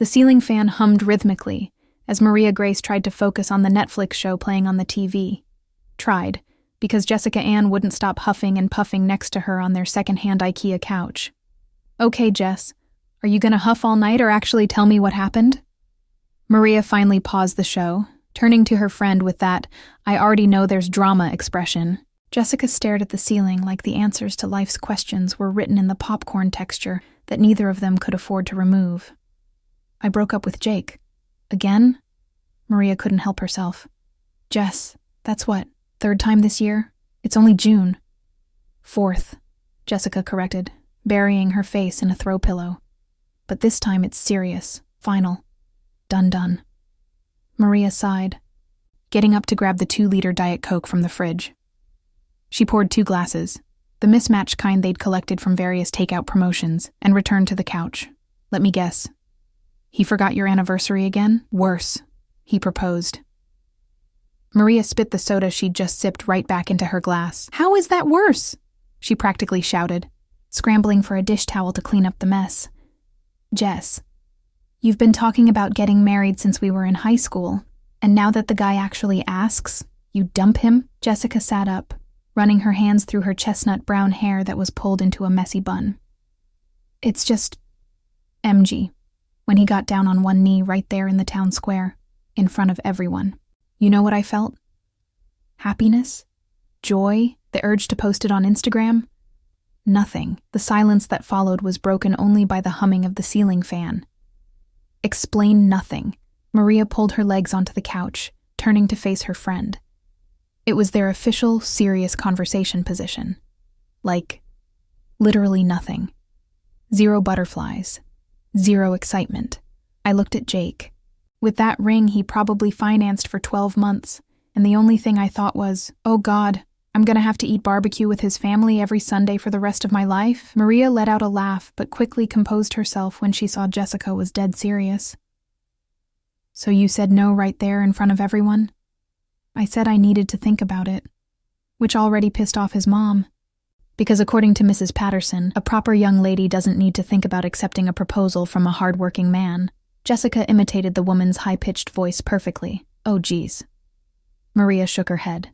The ceiling fan hummed rhythmically as Maria Grace tried to focus on the Netflix show playing on the TV. Tried, because Jessica Ann wouldn't stop huffing and puffing next to her on their secondhand IKEA couch. "Okay, Jess, are you gonna huff all night or actually tell me what happened?" Maria finally paused the show, turning to her friend with that "I already know there's drama" expression. Jessica stared at the ceiling like the answers to life's questions were written in the popcorn texture that neither of them could afford to remove. "I broke up with Jake." "Again?" Maria couldn't help herself. "Jess, that's what, third time this year? It's only June." "Fourth," Jessica corrected, burying her face in a throw pillow. "But this time it's serious, final. Done. Maria sighed, getting up to grab the 2-liter Diet Coke from the fridge. She poured 2 glasses, the mismatched kind they'd collected from various takeout promotions, and returned to the couch. "Let me guess. He forgot your anniversary again? Worse," he proposed. Maria spit the soda she'd just sipped right back into her glass. "How is that worse?" she practically shouted, scrambling for a dish towel to clean up the mess. "Jess, you've been talking about getting married since we were in high school, and now that the guy actually asks, you dump him?" Jessica sat up, running her hands through her chestnut brown hair that was pulled into a messy bun. "It's just MG, when he got down on one knee right there in the town square, in front of everyone. You know what I felt? Happiness? Joy? The urge to post it on Instagram? Nothing. The silence that followed was broken only by the humming of the ceiling fan. Explain nothing. Maria pulled her legs onto the couch, turning to face her friend. It was their official, serious conversation position. Like, literally nothing. 0 butterflies. 0 excitement. I looked at Jake. With that ring he probably financed for 12 months, and the only thing I thought was, oh God, I'm gonna have to eat barbecue with his family every Sunday for the rest of my life. Maria let out a laugh, but quickly composed herself when she saw Jessica was dead serious. "So you said no right there in front of everyone?" "I said I needed to think about it," which already pissed off his mom. Because according to Mrs. Patterson, a proper young lady doesn't need to think about accepting a proposal from a hard-working man. Jessica imitated the woman's high-pitched voice perfectly. "Oh geez." Maria shook her head.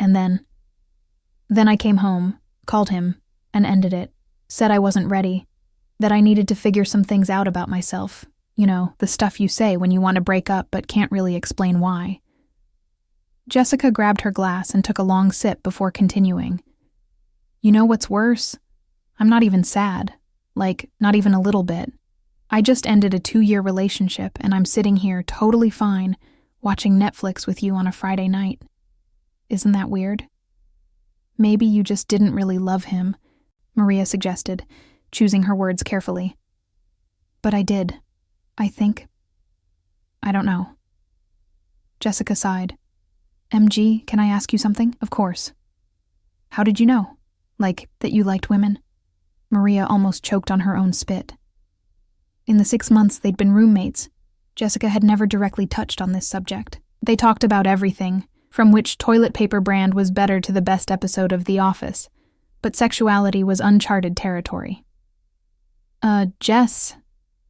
And then I came home, called him, and ended it. Said I wasn't ready. That I needed to figure some things out about myself. You know, the stuff you say when you want to break up but can't really explain why. Jessica grabbed her glass and took a long sip before continuing. "You know what's worse? I'm not even sad. Like, not even a little bit. I just ended a 2-year relationship and I'm sitting here totally fine, watching Netflix with you on a Friday night. Isn't that weird?" "Maybe you just didn't really love him," Maria suggested, choosing her words carefully. "But I did, I think. I don't know." Jessica sighed. "MG, can I ask you something?" "Of course." "How did you know? Like, that you liked women?" Maria almost choked on her own spit. In the 6 months they'd been roommates, Jessica had never directly touched on this subject. They talked about everything, from which toilet paper brand was better to the best episode of The Office, but sexuality was uncharted territory. Jess,"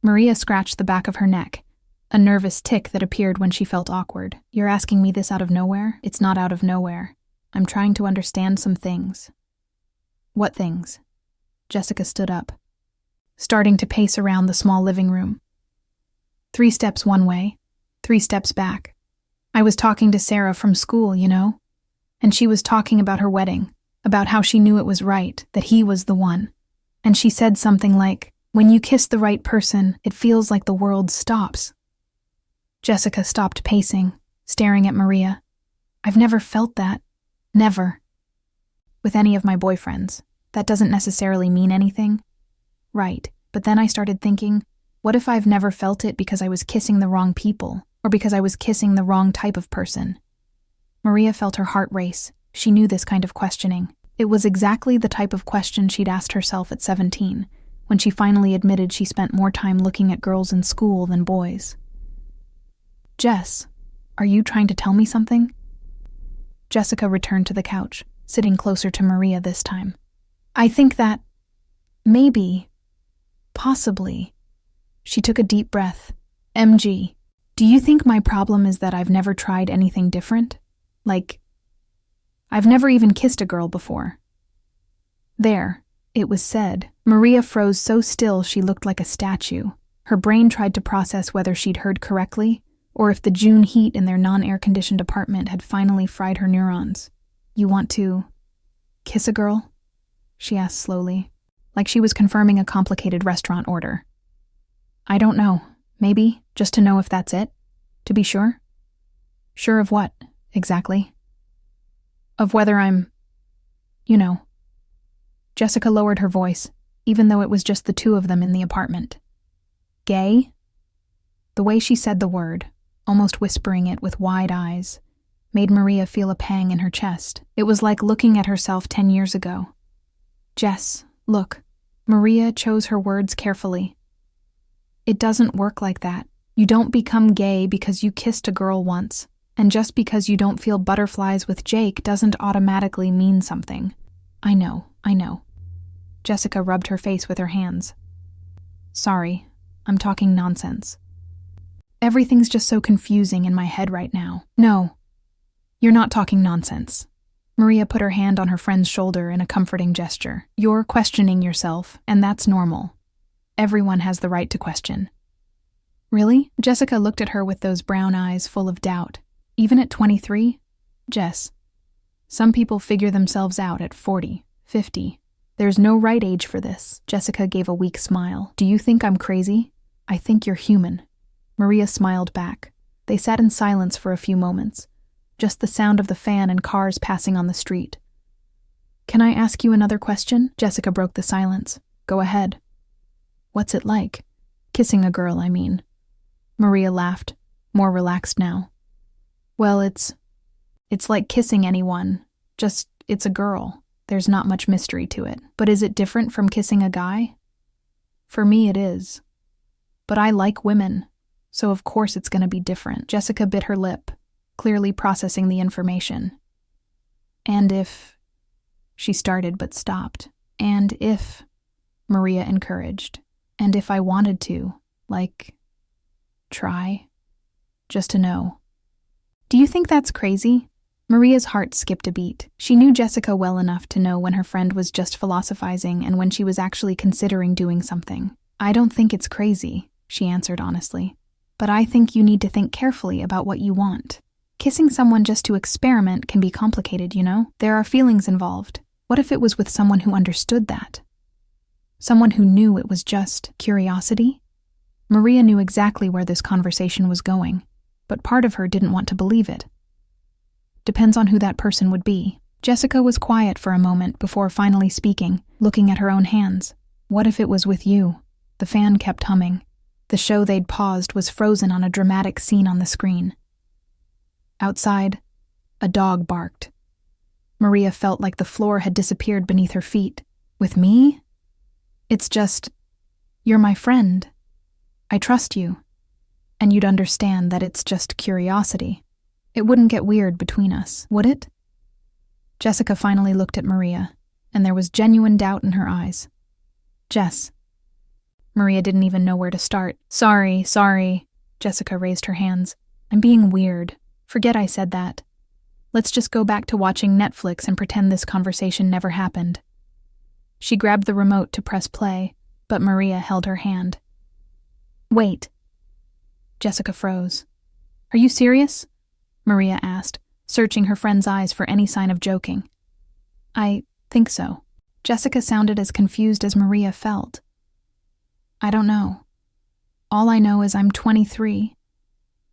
Maria scratched the back of her neck, a nervous tick that appeared when she felt awkward. "You're asking me this out of nowhere?" "It's not out of nowhere. I'm trying to understand some things." "What things?" Jessica stood up, starting to pace around the small living room. 3 steps one way, 3 steps back. I was talking to Sarah from school, you know? And she was talking about her wedding, about how she knew it was right, that he was the one. And she said something like, "When you kiss the right person, it feels like the world stops." Jessica stopped pacing, staring at Maria. "I've never felt that. Never. With any of my boyfriends. That doesn't necessarily mean anything." "Right, but then I started thinking, what if I've never felt it because I was kissing the wrong people, or because I was kissing the wrong type of person?" Maria felt her heart race. She knew this kind of questioning. It was exactly the type of question she'd asked herself at 17, when she finally admitted she spent more time looking at girls in school than boys. "Jess, are you trying to tell me something?" Jessica returned to the couch, sitting closer to Maria this time. "I think that, maybe, possibly." She took a deep breath, MG, do you think my problem is that I've never tried anything different? Like, I've never even kissed a girl before. There, it was said. Maria froze so still she looked like a statue. Her brain tried to process whether she'd heard correctly, or if the June heat in their non-air-conditioned apartment had finally fried her neurons. You want to kiss a girl? She asked slowly, like she was confirming a complicated restaurant order. I don't know. Maybe, just to know if that's it? To be sure? Sure of what, exactly? Of whether I'm, you know. Jessica lowered her voice, even though it was just the two of them in the apartment. Gay? The way she said the word, almost whispering it with wide eyes, made Maria feel a pang in her chest. It was like looking at herself 10 years ago. Jess, look. Maria chose her words carefully. It doesn't work like that. You don't become gay because you kissed a girl once, and just because you don't feel butterflies with Jake doesn't automatically mean something. I know. Jessica rubbed her face with her hands. Sorry, I'm talking nonsense. Everything's just so confusing in my head right now. No, you're not talking nonsense. Maria put her hand on her friend's shoulder in a comforting gesture. You're questioning yourself, and that's normal. Everyone has the right to question. Really? Jessica looked at her with those brown eyes full of doubt. Even at 23? Jess, some people figure themselves out at 40, 50. There's no right age for this. Jessica gave a weak smile. Do you think I'm crazy? I think you're human. Maria smiled back. They sat in silence for a few moments, just the sound of the fan and cars passing on the street. Can I ask you another question? Jessica broke the silence. Go ahead. What's it like? Kissing a girl, I mean. Maria laughed, more relaxed now. Well, it's like kissing anyone, just it's a girl. There's not much mystery to it. But is it different from kissing a guy? For me, it is. But I like women, so of course it's going to be different. Jessica bit her lip, clearly processing the information. And if... She started but stopped. And if... Maria encouraged. And if I wanted to, like... try? Just to know. Do you think that's crazy? Maria's heart skipped a beat. She knew Jessica well enough to know when her friend was just philosophizing and when she was actually considering doing something. I don't think it's crazy, she answered honestly. But I think you need to think carefully about what you want. Kissing someone just to experiment can be complicated, you know? There are feelings involved. What if it was with someone who understood that? Someone who knew it was just curiosity? Maria knew exactly where this conversation was going, but part of her didn't want to believe it. Depends on who that person would be. Jessica was quiet for a moment before finally speaking, looking at her own hands. What if it was with you? The fan kept humming. The show they'd paused was frozen on a dramatic scene on the screen. Outside, a dog barked. Maria felt like the floor had disappeared beneath her feet. With me? It's just, you're my friend. I trust you. And you'd understand that it's just curiosity. It wouldn't get weird between us, would it? Jessica finally looked at Maria, and there was genuine doubt in her eyes. Jess. Maria didn't even know where to start. Sorry. Jessica raised her hands. I'm being weird. Forget I said that. Let's just go back to watching Netflix and pretend this conversation never happened. She grabbed the remote to press play, but Maria held her hand. Wait. Jessica froze. Are you serious? Maria asked, searching her friend's eyes for any sign of joking. I think so. Jessica sounded as confused as Maria felt. I don't know. All I know is I'm 23.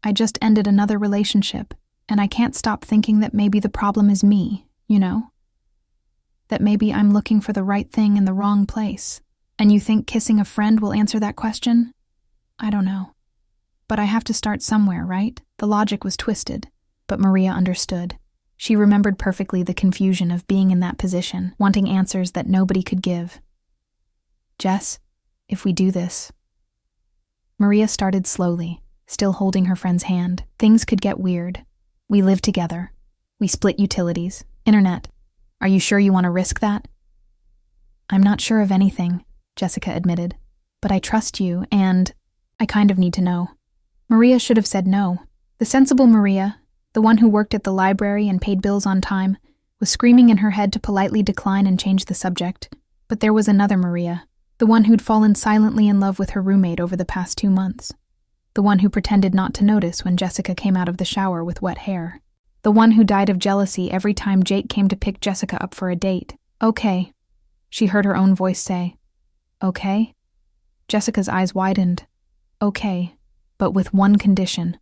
I just ended another relationship, and I can't stop thinking that maybe the problem is me, you know? That maybe I'm looking for the right thing in the wrong place. And you think kissing a friend will answer that question? I don't know. But I have to start somewhere, right? The logic was twisted, but Maria understood. She remembered perfectly the confusion of being in that position, wanting answers that nobody could give. Jess, if we do this... Maria started slowly, still holding her friend's hand. Things could get weird. We live together. We split utilities, internet. Are you sure you want to risk that? I'm not sure of anything, Jessica admitted. But I trust you, and I kind of need to know. Maria should have said no. The sensible Maria, the one who worked at the library and paid bills on time, was screaming in her head to politely decline and change the subject. But there was another Maria, the one who'd fallen silently in love with her roommate over the past 2 months. The one who pretended not to notice when Jessica came out of the shower with wet hair. The one who died of jealousy every time Jake came to pick Jessica up for a date. Okay, she heard her own voice say. Okay? Jessica's eyes widened. Okay, but with one condition.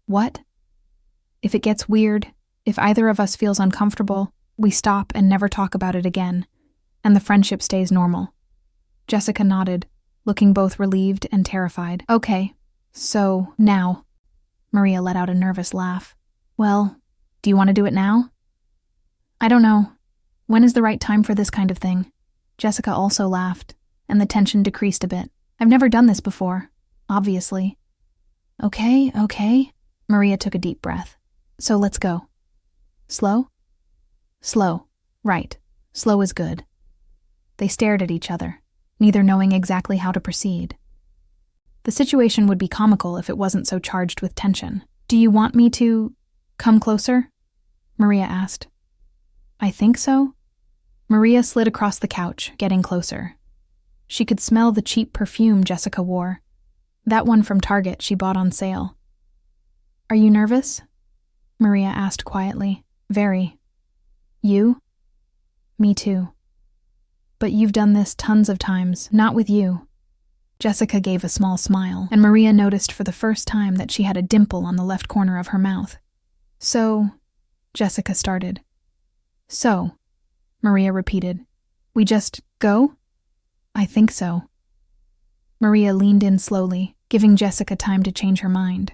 What? If it gets weird, if either of us feels uncomfortable, we stop and never talk about it again, and the friendship stays normal. Jessica nodded, looking both relieved and terrified. Okay, so now. Maria let out a nervous laugh. Well, do you want to do it now? I don't know. When is the right time for this kind of thing? Jessica also laughed, and the tension decreased a bit. I've never done this before, obviously. Okay. Maria took a deep breath. So let's go. Slow? Slow. Right. Slow is good. They stared at each other, neither knowing exactly how to proceed. The situation would be comical if it wasn't so charged with tension. Do you want me to come closer? Maria asked. I think so. Maria slid across the couch, getting closer. She could smell the cheap perfume Jessica wore. That one from Target she bought on sale. Are you nervous? Maria asked quietly. Very. You? Me too. But you've done this tons of times, not with you. Jessica gave a small smile, and Maria noticed for the first time that she had a dimple on the left corner of her mouth. So, Jessica started. So, Maria repeated. We just go? I think so. Maria leaned in slowly, giving Jessica time to change her mind.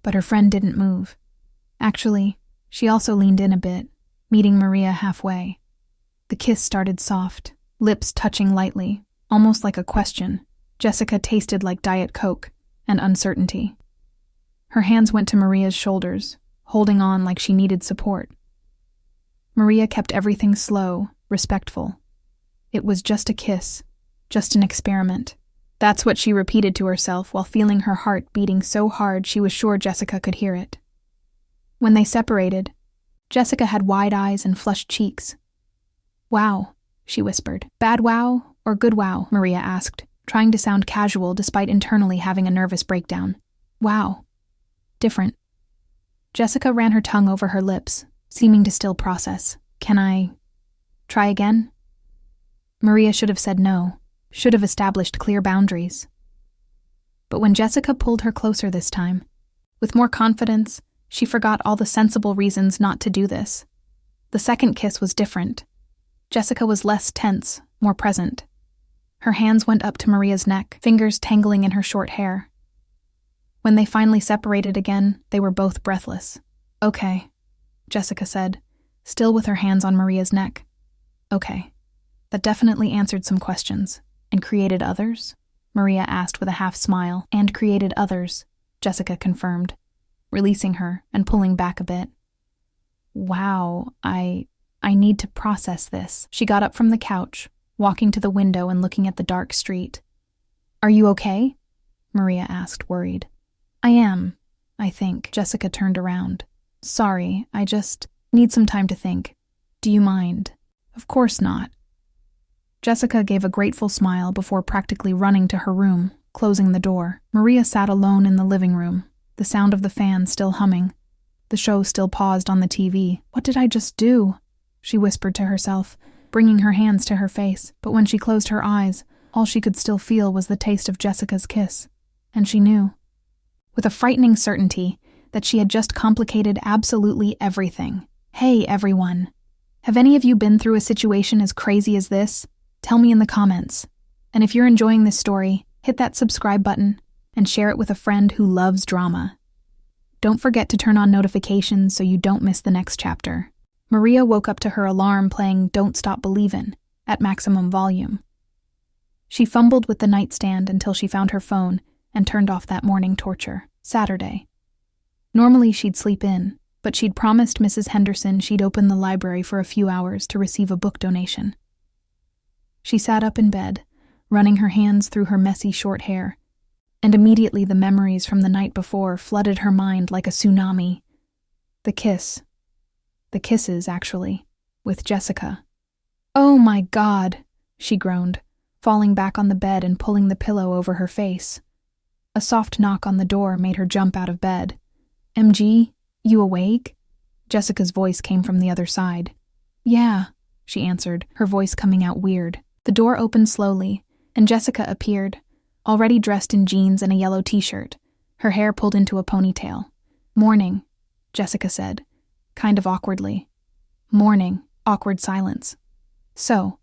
But her friend didn't move. Actually, she also leaned in a bit, meeting Maria halfway. The kiss started soft, lips touching lightly, almost like a question. Jessica tasted like Diet Coke and uncertainty. Her hands went to Maria's shoulders, holding on like she needed support. Maria kept everything slow, respectful. It was just a kiss, just an experiment. That's what she repeated to herself while feeling her heart beating so hard she was sure Jessica could hear it. When they separated, Jessica had wide eyes and flushed cheeks. Wow, she whispered. Bad wow or good wow? Maria asked, trying to sound casual despite internally having a nervous breakdown. Wow. Different. Jessica ran her tongue over her lips, seeming to still process. Can I try again? Maria should have said no, should have established clear boundaries. But when Jessica pulled her closer this time, with more confidence, she forgot all the sensible reasons not to do this. The second kiss was different. Jessica was less tense, more present. Her hands went up to Maria's neck, fingers tangling in her short hair. When they finally separated again, they were both breathless. Okay, Jessica said, still with her hands on Maria's neck. Okay. That definitely answered some questions. And created others? Maria asked with a half smile. And created others, Jessica confirmed, releasing her and pulling back a bit. Wow, I need to process this. She got up from the couch, walking to the window and looking at the dark street. Are you okay? Maria asked, worried. I am, I think. Jessica turned around. Sorry, I just need some time to think. Do you mind? Of course not. Jessica gave a grateful smile before practically running to her room, closing the door. Maria sat alone in the living room, the sound of the fan still humming. The show still paused on the TV. What did I just do? She whispered to herself, bringing her hands to her face. But when she closed her eyes, all she could still feel was the taste of Jessica's kiss. And she knew, with a frightening certainty, that she had just complicated absolutely everything. Hey, everyone. Have any of you been through a situation as crazy as this? Tell me in the comments. And if you're enjoying this story, hit that subscribe button and share it with a friend who loves drama. Don't forget to turn on notifications so you don't miss the next chapter. Maria woke up to her alarm playing Don't Stop Believin' at maximum volume. She fumbled with the nightstand until she found her phone and turned off that morning torture. Saturday. Normally she'd sleep in, but she'd promised Mrs. Henderson she'd open the library for a few hours to receive a book donation. She sat up in bed, running her hands through her messy short hair. and immediately the memories from the night before flooded her mind like a tsunami. The kisses, actually, with Jessica. "Oh my God," she groaned, falling back on the bed and pulling the pillow over her face. A soft knock on the door made her jump out of bed. "MG, you awake?" Jessica's voice came from the other side. "Yeah," she answered, her voice coming out weird. The door opened slowly, and Jessica appeared, already dressed in jeans and a yellow t-shirt, her hair pulled into a ponytail. "Morning," Jessica said, kind of awkwardly. "Morning," awkward silence. "So."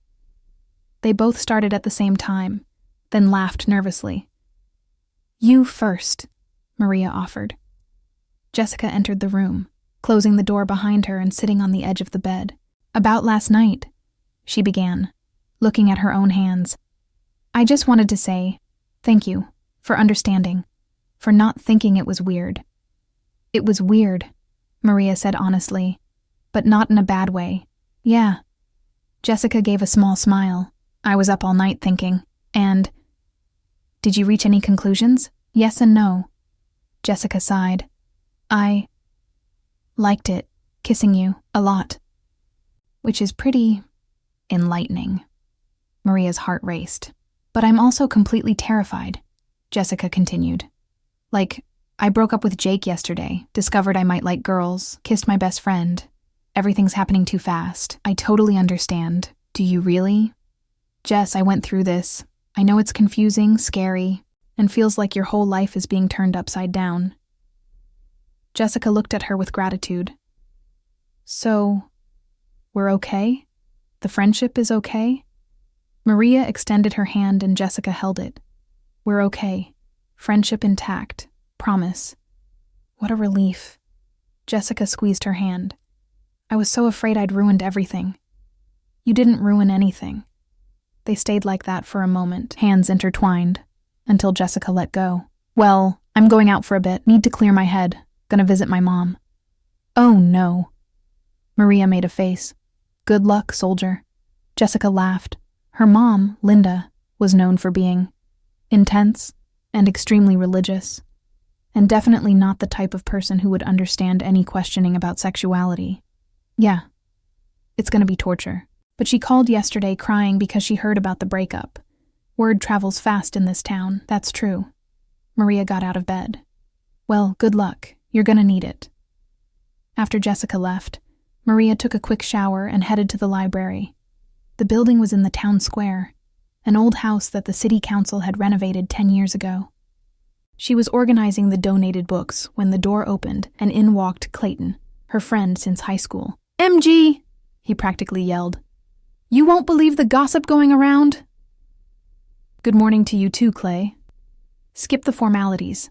They both started at the same time, then laughed nervously. "You first," Maria offered. Jessica entered the room, closing the door behind her and sitting on the edge of the bed. "About last night," she began, looking at her own hands. "I just wanted to say thank you for understanding, for not thinking it was weird." "It was weird," Maria said honestly, "but not in a bad way." "Yeah." Jessica gave a small smile. "I was up all night thinking, and—" "Did you reach any conclusions?" "Yes and no." Jessica sighed. "I liked it, kissing you, a lot." "Which is pretty enlightening." Maria's heart raced. "But I'm also completely terrified," Jessica continued. "Like, I broke up with Jake yesterday, discovered I might like girls, kissed my best friend. Everything's happening too fast. I totally understand." "Do you really?" "Jess, I went through this. I know it's confusing, scary, and feels like your whole life is being turned upside down." Jessica looked at her with gratitude. "So, we're okay? The friendship is okay?" Maria extended her hand and Jessica held it. "We're okay. Friendship intact. Promise." "What a relief." Jessica squeezed her hand. "I was so afraid I'd ruined everything." "You didn't ruin anything." They stayed like that for a moment, hands intertwined, until Jessica let go. "Well, I'm going out for a bit. Need to clear my head. Gonna visit my mom." "Oh, no." Maria made a face. "Good luck, soldier." Jessica laughed. Her mom, Linda, was known for being intense and extremely religious, and definitely not the type of person who would understand any questioning about sexuality. "Yeah, it's gonna be torture." But she called yesterday crying because she heard about the breakup. Word travels fast in this town, that's true. Maria got out of bed. "Well, good luck. You're gonna need it." After Jessica left, Maria took a quick shower and headed to the library. The building was in the town square, an old house that the city council had renovated 10 years ago. She was organizing the donated books when the door opened and in walked Clayton, her friend since high school. "MG!" he practically yelled. "You won't believe the gossip going around." "Good morning to you too, Clay." "Skip the formalities.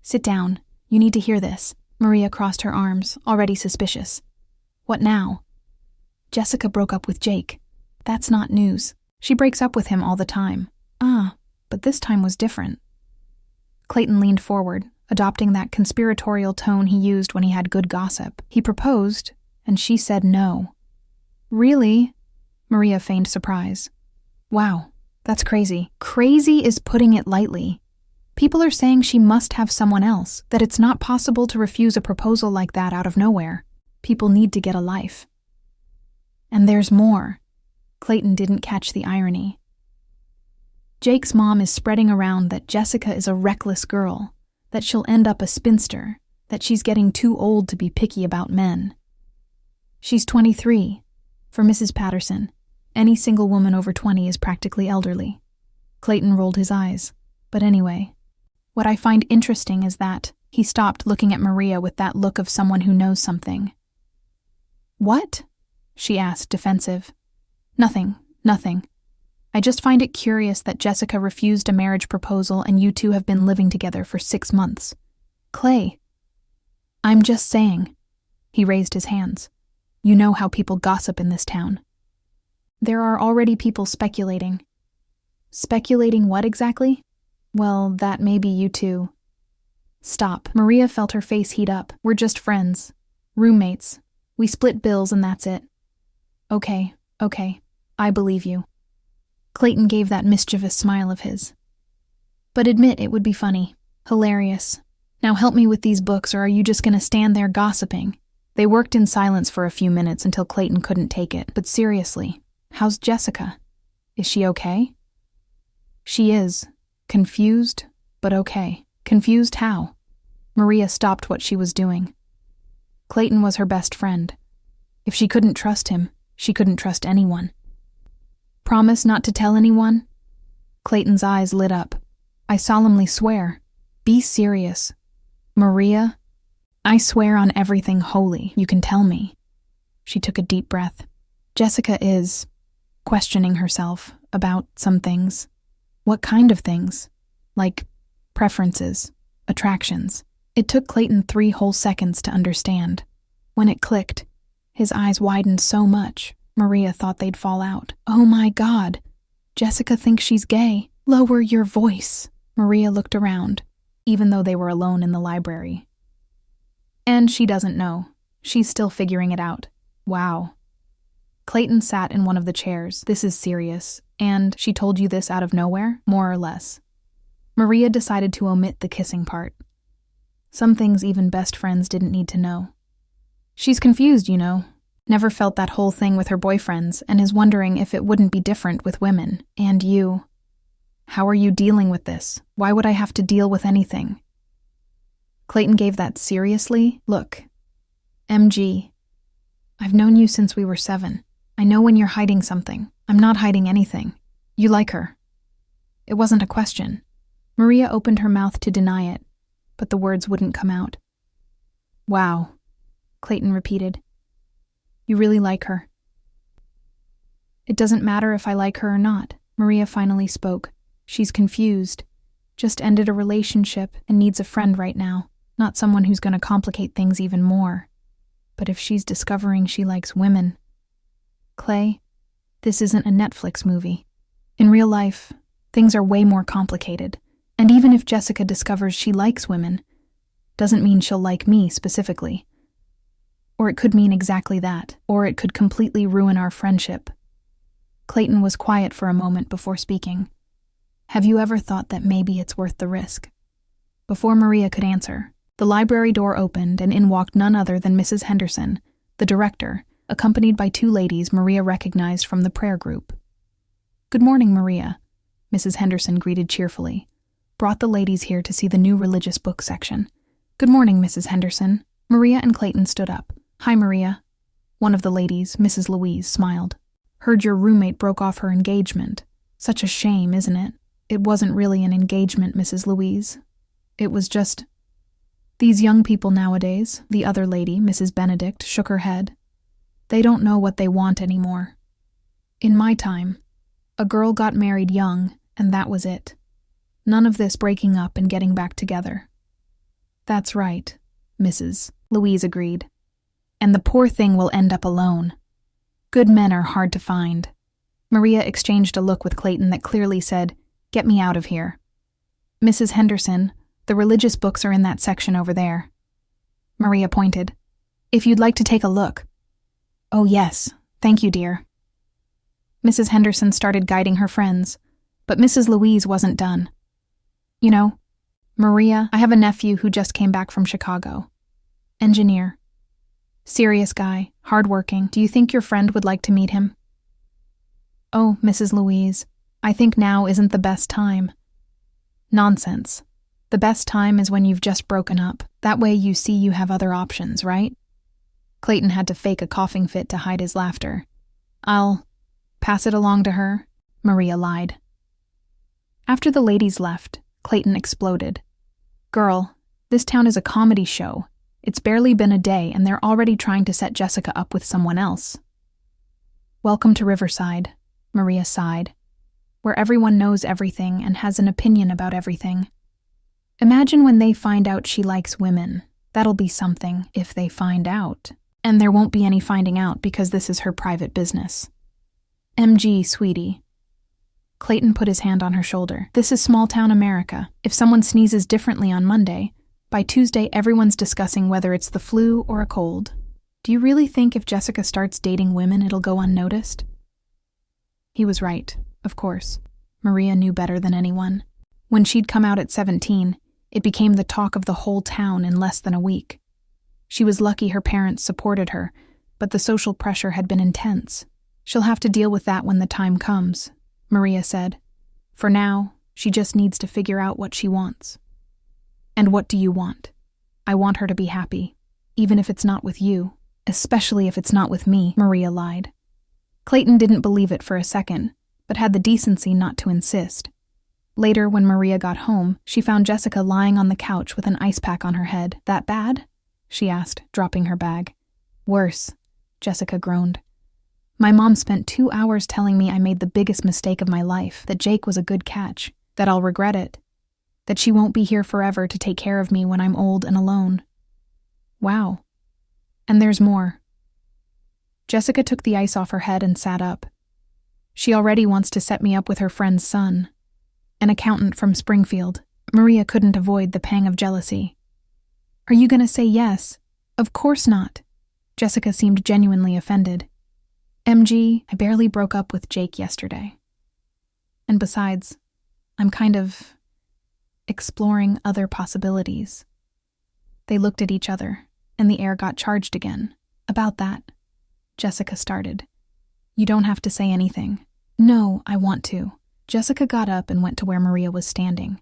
Sit down. You need to hear this." Maria crossed her arms, already suspicious. "What now?" "Jessica broke up with Jake." "That's not news. She breaks up with him all the time." "Ah, but this time was different." Clayton leaned forward, adopting that conspiratorial tone he used when he had good gossip. "He proposed, and she said no." "Really?" Maria feigned surprise. "Wow, that's crazy." "Crazy is putting it lightly. People are saying she must have someone else, that it's not possible to refuse a proposal like that out of nowhere. People need to get a life." "And there's more." Clayton didn't catch the irony. "Jake's mom is spreading around that Jessica is a reckless girl, that she'll end up a spinster, that she's getting too old to be picky about men." "She's 23. For Mrs. Patterson, any single woman over 20 is practically elderly." Clayton rolled his eyes. "But anyway, what I find interesting is that," he stopped, looking at Maria with that look of someone who knows something. "What?" she asked, defensive. Nothing. I just find it curious that Jessica refused a marriage proposal and you two have been living together for 6 months. Clay." "I'm just saying." He raised his hands. "You know how people gossip in this town." "There are already people speculating." "Speculating what exactly?" "Well, that maybe you two." "Stop." Maria felt her face heat up. "We're just friends. Roommates. We split bills and that's it." Okay. I believe you." Clayton gave that mischievous smile of his. But admit it would be funny. Hilarious. Now help me with these books, or are you just gonna stand there gossiping? They worked in silence for a few minutes until Clayton couldn't take it. But seriously, how's Jessica? Is she okay? She is. Confused, but okay. Confused how? Maria stopped what she was doing. Clayton was her best friend. If she couldn't trust him, she couldn't trust anyone. Promise not to tell anyone? Clayton's eyes lit up. I solemnly swear. Be serious. Maria, I swear on everything holy, you can tell me. She took a deep breath. Jessica is questioning herself about some things. What kind of things? Like preferences, attractions. It took Clayton 3 whole seconds to understand. When it clicked, his eyes widened so much, Maria thought they'd fall out. Oh my God! Jessica thinks she's gay. Lower your voice. Maria looked around, even though they were alone in the library. And she doesn't know. She's still figuring it out. Wow. Clayton sat in one of the chairs. This is serious. And she told you this out of nowhere? More or less. Maria decided to omit the kissing part. Some things even best friends didn't need to know. She's confused, you know. Never felt that whole thing with her boyfriends and is wondering if it wouldn't be different with women. And you. How are you dealing with this? Why would I have to deal with anything? Clayton gave that seriously. Look, MG, I've known you since we were 7. I know when you're hiding something. I'm not hiding anything. You like her. It wasn't a question. Maria opened her mouth to deny it, but the words wouldn't come out. Wow, Clayton repeated. You really like her. It doesn't matter if I like her or not, Maria finally spoke. She's confused. Just ended a relationship and needs a friend right now, not someone who's going to complicate things even more. But if she's discovering she likes women... Clay, this isn't a Netflix movie. In real life, things are way more complicated. And even if Jessica discovers she likes women, doesn't mean she'll like me specifically. Or it could mean exactly that. Or it could completely ruin our friendship. Clayton was quiet for a moment before speaking. Have you ever thought that maybe it's worth the risk? Before Maria could answer, the library door opened and in walked none other than Mrs. Henderson, the director, accompanied by 2 ladies Maria recognized from the prayer group. Good morning, Maria, Mrs. Henderson greeted cheerfully. Brought the ladies here to see the new religious book section. Good morning, Mrs. Henderson. Maria and Clayton stood up. Hi, Maria. One of the ladies, Mrs. Louise, smiled. Heard your roommate broke off her engagement. Such a shame, isn't it? It wasn't really an engagement, Mrs. Louise. It was just... These young people nowadays, the other lady, Mrs. Benedict, shook her head. They don't know what they want anymore. In my time, a girl got married young, and that was it. None of this breaking up and getting back together. That's right, Mrs. Louise agreed. And the poor thing will end up alone. Good men are hard to find. Maria exchanged a look with Clayton that clearly said, Get me out of here. Mrs. Henderson, the religious books are in that section over there. Maria pointed. If you'd like to take a look. Oh yes, thank you, dear. Mrs. Henderson started guiding her friends, but Mrs. Louise wasn't done. You know, Maria, I have a nephew who just came back from Chicago. Engineer. Serious guy, hardworking. Do you think your friend would like to meet him? Oh, Mrs. Louise, I think now isn't the best time. Nonsense. The best time is when you've just broken up. That way you see you have other options, right? Clayton had to fake a coughing fit to hide his laughter. I'll pass it along to her, Maria lied. After the ladies left, Clayton exploded. Girl, this town is a comedy show. It's barely been a day and they're already trying to set Jessica up with someone else. Welcome to Riverside, Maria sighed, where everyone knows everything and has an opinion about everything. Imagine when they find out she likes women. That'll be something if they find out. And there won't be any finding out because this is her private business. MG, sweetie. Clayton put his hand on her shoulder. This is small-town America. If someone sneezes differently on Monday, by Tuesday everyone's discussing whether it's the flu or a cold. Do you really think if Jessica starts dating women it'll go unnoticed? He was right, of course. Maria knew better than anyone. When she'd come out at 17, it became the talk of the whole town in less than a week. She was lucky her parents supported her, but the social pressure had been intense. She'll have to deal with that when the time comes, Maria said. For now, she just needs to figure out what she wants. And what do you want? I want her to be happy, even if it's not with you, especially if it's not with me, Maria lied. Clayton didn't believe it for a second, but had the decency not to insist. Later, when Maria got home, she found Jessica lying on the couch with an ice pack on her head. That bad? She asked, dropping her bag. Worse, Jessica groaned. My mom spent 2 hours telling me I made the biggest mistake of my life, that Jake was a good catch, that I'll regret it, that she won't be here forever to take care of me when I'm old and alone. Wow. And there's more. Jessica took the ice off her head and sat up. She already wants to set me up with her friend's son, an accountant from Springfield. Maria couldn't avoid the pang of jealousy. Are you going to say yes? Of course not. Jessica seemed genuinely offended. MG, I barely broke up with Jake yesterday. And besides, I'm kind of exploring other possibilities. They looked at each other, and the air got charged again. About that, Jessica started. You don't have to say anything. No, I want to. Jessica got up and went to where Maria was standing.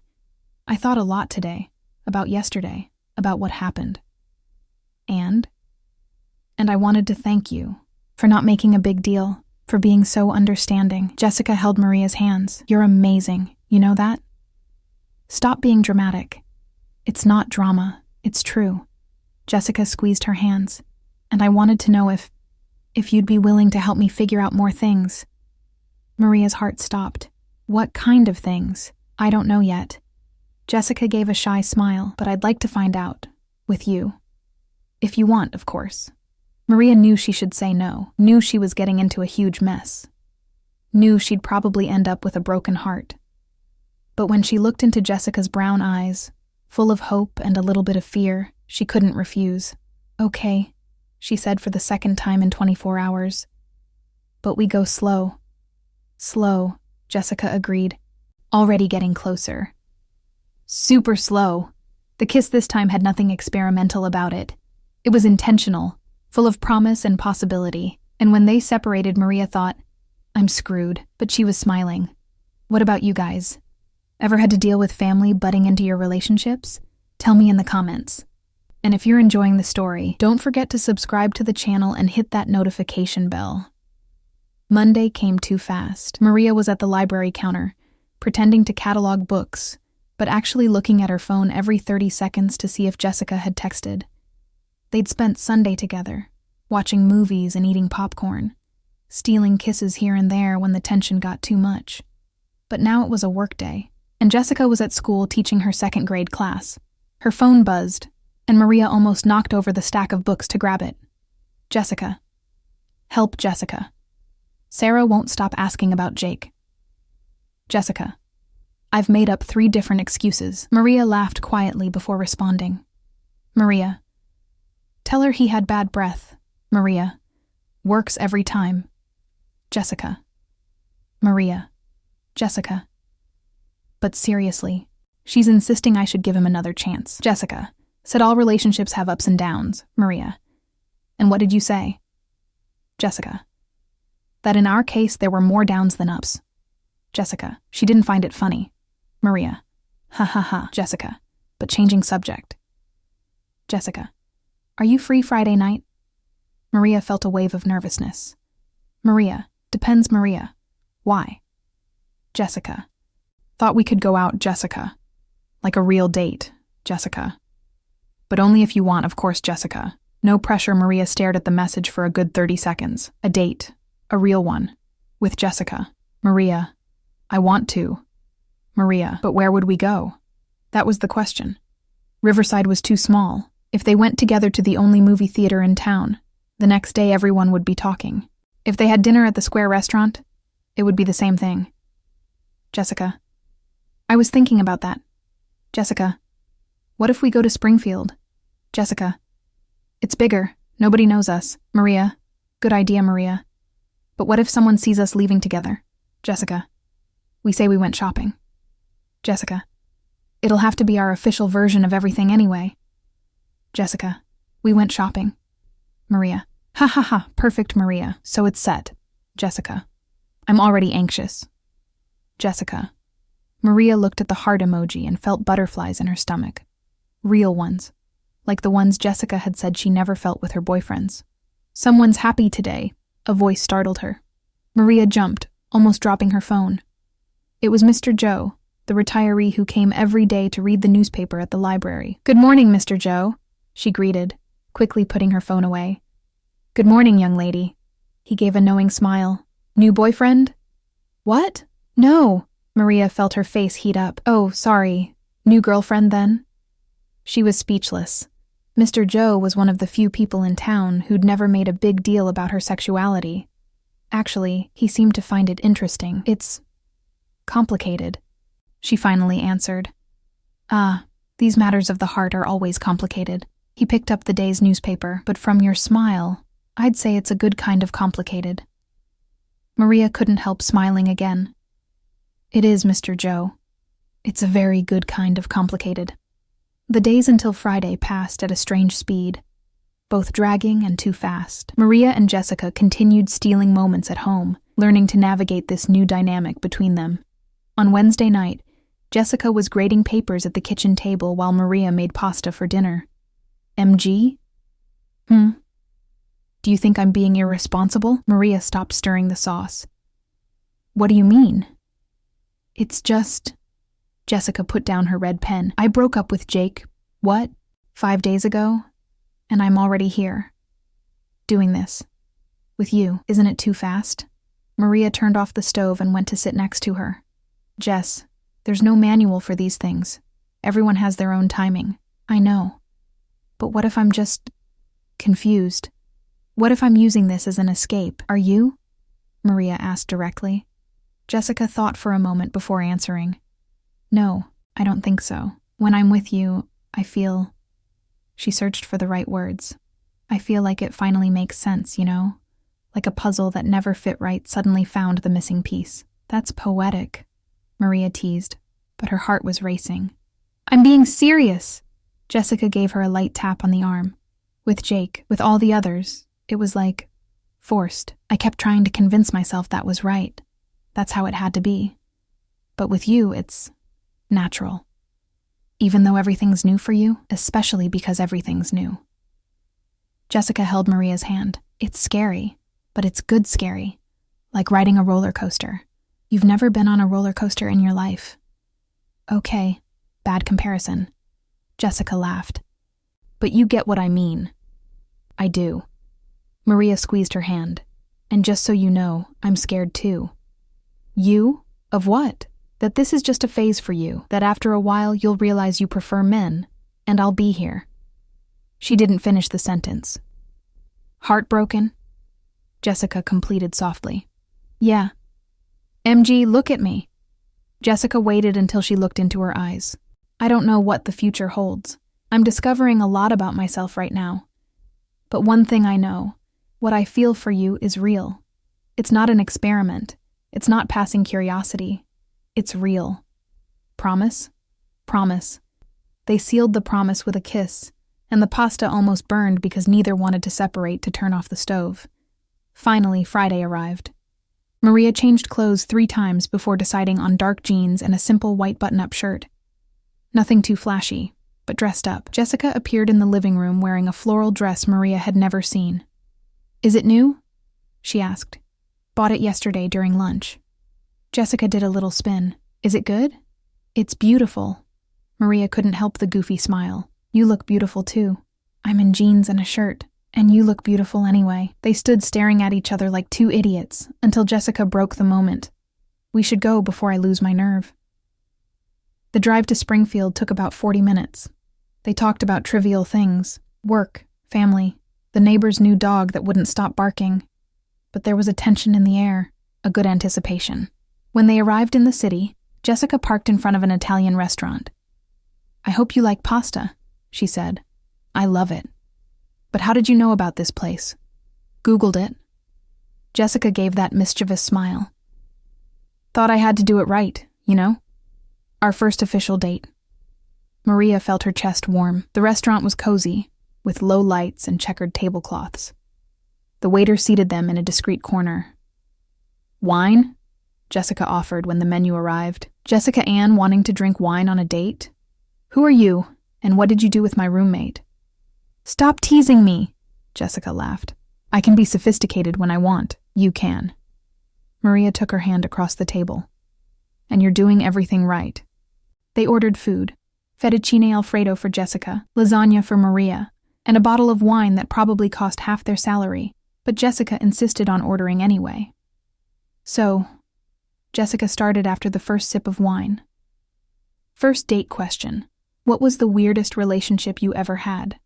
I thought a lot today, about yesterday, about what happened. And I wanted to thank you for not making a big deal, for being so understanding. Jessica held Maria's hands. You're amazing, you know that? Stop being dramatic. It's not drama, it's true. Jessica squeezed her hands, and I wanted to know if you'd be willing to help me figure out more things. Maria's heart stopped. What kind of things? I don't know yet. Jessica gave a shy smile, but I'd like to find out. With you. If you want, of course. Maria knew she should say no, knew she was getting into a huge mess, knew she'd probably end up with a broken heart. But when she looked into Jessica's brown eyes, full of hope and a little bit of fear, she couldn't refuse. Okay, she said for the second time in 24 hours. But we go slow. Slow, Jessica agreed, already getting closer. Super slow. The kiss this time had nothing experimental about it. It was intentional, full of promise and possibility, and when they separated, Maria thought, I'm screwed, but she was smiling. What about you guys? Ever had to deal with family butting into your relationships? Tell me in the comments. And if you're enjoying the story, don't forget to subscribe to the channel and hit that notification bell. Monday came too fast. Maria was at the library counter, pretending to catalog books, but actually looking at her phone every 30 seconds to see if Jessica had texted. They'd spent Sunday together, watching movies and eating popcorn, stealing kisses here and there when the tension got too much. But now it was a work day, and Jessica was at school teaching her second grade class. Her phone buzzed, and Maria almost knocked over the stack of books to grab it. Jessica. Help Jessica. Sarah won't stop asking about Jake. Jessica. I've made up 3 different excuses. Maria laughed quietly before responding. Maria. Tell her he had bad breath. Maria. Works every time. Jessica. Maria. Jessica. But seriously, she's insisting I should give him another chance. Jessica. Said all relationships have ups and downs. Maria. And what did you say? Jessica. That in our case there were more downs than ups. Jessica. She didn't find it funny. Maria. Ha ha ha. Jessica. But changing subject. Jessica. Are you free Friday night? Maria felt a wave of nervousness. Maria. Depends, Maria. Why? Jessica. Thought we could go out, Jessica. Like a real date, Jessica. But only if you want, of course, Jessica. No pressure. Maria stared at the message for a good 30 seconds. A date. A real one. With Jessica. Maria. I want to. Maria. But where would we go? That was the question. Riverside was too small. If they went together to the only movie theater in town, the next day everyone would be talking. If they had dinner at the Square restaurant, it would be the same thing. Jessica. I was thinking about that. Jessica. What if we go to Springfield? Jessica. It's bigger. Nobody knows us. Maria. Good idea, Maria. But what if someone sees us leaving together? Jessica. We say we went shopping. Jessica. It'll have to be our official version of everything anyway. Jessica, we went shopping. Maria, ha ha ha, perfect Maria, so it's set. Jessica, I'm already anxious. Jessica. Maria looked at the heart emoji and felt butterflies in her stomach. Real ones, like the ones Jessica had said she never felt with her boyfriends. Someone's happy today, a voice startled her. Maria jumped, almost dropping her phone. It was Mr. Joe, the retiree who came every day to read the newspaper at the library. Good morning, Mr. Joe, she greeted, quickly putting her phone away. Good morning, young lady. He gave a knowing smile. New boyfriend? What? No. Maria felt her face heat up. Oh, sorry. New girlfriend, then? She was speechless. Mr. Joe was one of the few people in town who'd never made a big deal about her sexuality. Actually, he seemed to find it interesting. It's complicated, she finally answered. Ah, these matters of the heart are always complicated. He picked up the day's newspaper, but from your smile, I'd say it's a good kind of complicated. Maria couldn't help smiling again. It is, Mr. Joe. It's a very good kind of complicated. The days until Friday passed at a strange speed, both dragging and too fast. Maria and Jessica continued stealing moments at home, learning to navigate this new dynamic between them. On Wednesday night, Jessica was grading papers at the kitchen table while Maria made pasta for dinner. MG? Do you think I'm being irresponsible? Maria stopped stirring the sauce. What do you mean? It's just... Jessica put down her red pen. I broke up with Jake, 5 days ago? And I'm already here. Doing this. With you. Isn't it too fast? Maria turned off the stove and went to sit next to her. Jess, there's no manual for these things. Everyone has their own timing. I know. But what if I'm just... confused? What if I'm using this as an escape? Are you? Maria asked directly. Jessica thought for a moment before answering. No, I don't think so. When I'm with you, I feel... She searched for the right words. I feel like it finally makes sense, you know? Like a puzzle that never fit right suddenly found the missing piece. That's poetic, Maria teased, but her heart was racing. I'm being serious! Jessica gave her a light tap on the arm. With Jake, with all the others, it was like... forced. I kept trying to convince myself that was right. That's how it had to be. But with you, it's... natural. Even though everything's new for you, especially because everything's new. Jessica held Maria's hand. It's scary, but it's good scary. Like riding a roller coaster. You've never been on a roller coaster in your life. Okay, bad comparison. Jessica laughed. But you get what I mean. I do. Maria squeezed her hand. And just so you know, I'm scared too. You? Of what? That this is just a phase for you, that after a while you'll realize you prefer men, and I'll be here. She didn't finish the sentence. Heartbroken? Jessica completed softly. Yeah. MG, look at me. Jessica waited until she looked into her eyes. I don't know what the future holds. I'm discovering a lot about myself right now. But one thing I know, what I feel for you is real. It's not an experiment. It's not passing curiosity. It's real. Promise? Promise. They sealed the promise with a kiss, and the pasta almost burned because neither wanted to separate to turn off the stove. Finally, Friday arrived. Maria changed clothes 3 times before deciding on dark jeans and a simple white button-up shirt. Nothing too flashy, but dressed up. Jessica appeared in the living room wearing a floral dress Maria had never seen. Is it new? She asked. Bought it yesterday during lunch. Jessica did a little spin. Is it good? It's beautiful. Maria couldn't help the goofy smile. You look beautiful too. I'm in jeans and a shirt, and you look beautiful anyway. They stood staring at each other like 2 idiots until Jessica broke the moment. We should go before I lose my nerve. The drive to Springfield took about 40 minutes. They talked about trivial things, work, family, the neighbor's new dog that wouldn't stop barking. But there was a tension in the air, a good anticipation. When they arrived in the city, Jessica parked in front of an Italian restaurant. I hope you like pasta, she said. I love it. But how did you know about this place? Googled it. Jessica gave that mischievous smile. Thought I had to do it right, you know? Our first official date. Maria felt her chest warm. The restaurant was cozy, with low lights and checkered tablecloths. The waiter seated them in a discreet corner. "Wine?" Jessica offered when the menu arrived. "Jessica Ann wanting to drink wine on a date? Who are you, and what did you do with my roommate?" "Stop teasing me," Jessica laughed. "I can be sophisticated when I want. You can." Maria took her hand across the table. "And you're doing everything right." They ordered food. Fettuccine Alfredo for Jessica, lasagna for Maria, and a bottle of wine that probably cost half their salary, but Jessica insisted on ordering anyway. "So," Jessica started after the first sip of wine. "First date question. What was the weirdest relationship you ever had?"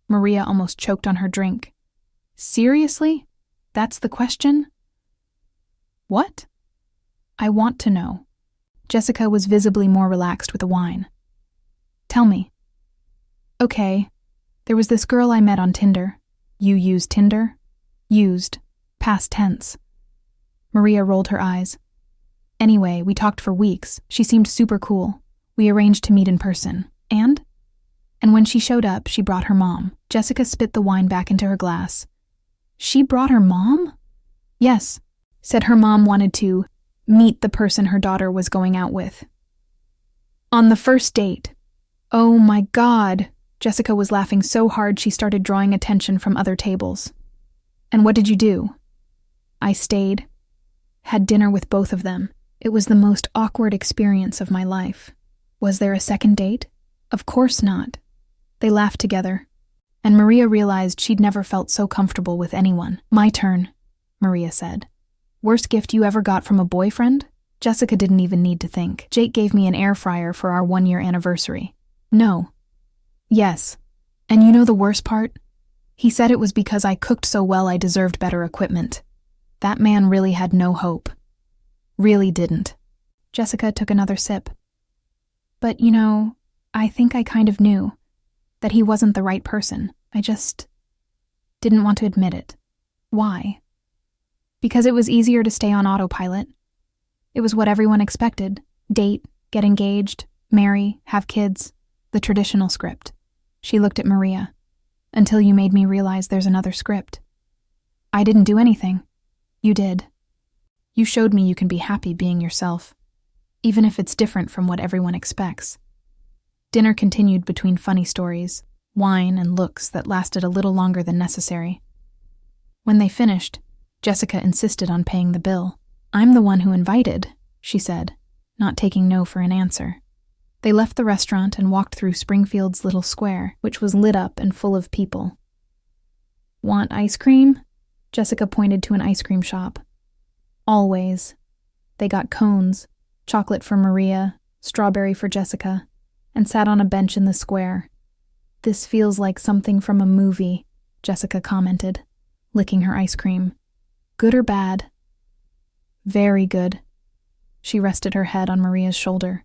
Maria almost choked on her drink. "Seriously? That's the question?" "What?" "I want to know." Jessica was visibly more relaxed with the wine. "Tell me." "Okay, there was this girl I met on Tinder." "You used Tinder?" "Used. Past tense." Maria rolled her eyes. "Anyway, we talked for weeks. She seemed super cool. We arranged to meet in person. And when she showed up, she brought her mom." Jessica spit the wine back into her glass. "She brought her mom?" "Yes. Said her mom wanted to meet the person her daughter was going out with." "On the first date?" "Oh my God." Jessica was laughing so hard she started drawing attention from other tables. "And what did you do?" "I stayed. Had dinner with both of them. It was the most awkward experience of my life." "Was there a second date?" "Of course not." They laughed together, and Maria realized she'd never felt so comfortable with anyone. "My turn," Maria said. "Worst gift you ever got from a boyfriend?" Jessica didn't even need to think. "Jake gave me an air fryer for our 1-year anniversary." "No." "Yes. And you know the worst part? He said it was because I cooked so well I deserved better equipment. That man really had no hope. Really didn't." Jessica took another sip. "But, I think I kind of knew that he wasn't the right person. I just didn't want to admit it." "Why?" "Because it was easier to stay on autopilot. It was what everyone expected. Date, get engaged, marry, have kids. The traditional script." She looked at Maria. "Until you made me realize there's another script." "I didn't do anything. You did. You showed me you can be happy being yourself, even if it's different from what everyone expects." Dinner continued between funny stories, wine, and looks that lasted a little longer than necessary. When they finished, Jessica insisted on paying the bill. "I'm the one who invited," she said, not taking no for an answer. They left the restaurant and walked through Springfield's little square, which was lit up and full of people. "Want ice cream?" Jessica pointed to an ice cream shop. "Always." They got cones, chocolate for Maria, strawberry for Jessica, and sat on a bench in the square. "This feels like something from a movie," Jessica commented, licking her ice cream. "Good or bad?" "Very good." She rested her head on Maria's shoulder.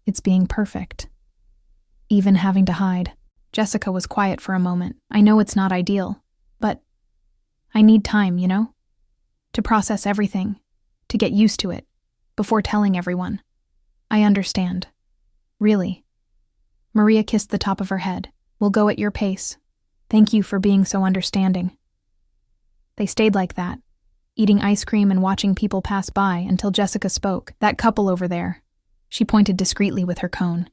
"It's being perfect. Even having to hide." Jessica was quiet for a moment. "I know it's not ideal, but I need time, to process everything, to get used to it, before telling everyone. I understand. Really." Maria kissed the top of her head. "We'll go at your pace. Thank you for being so understanding." They stayed like that, eating ice cream and watching people pass by until Jessica spoke. "That couple over there." She pointed discreetly with her cone.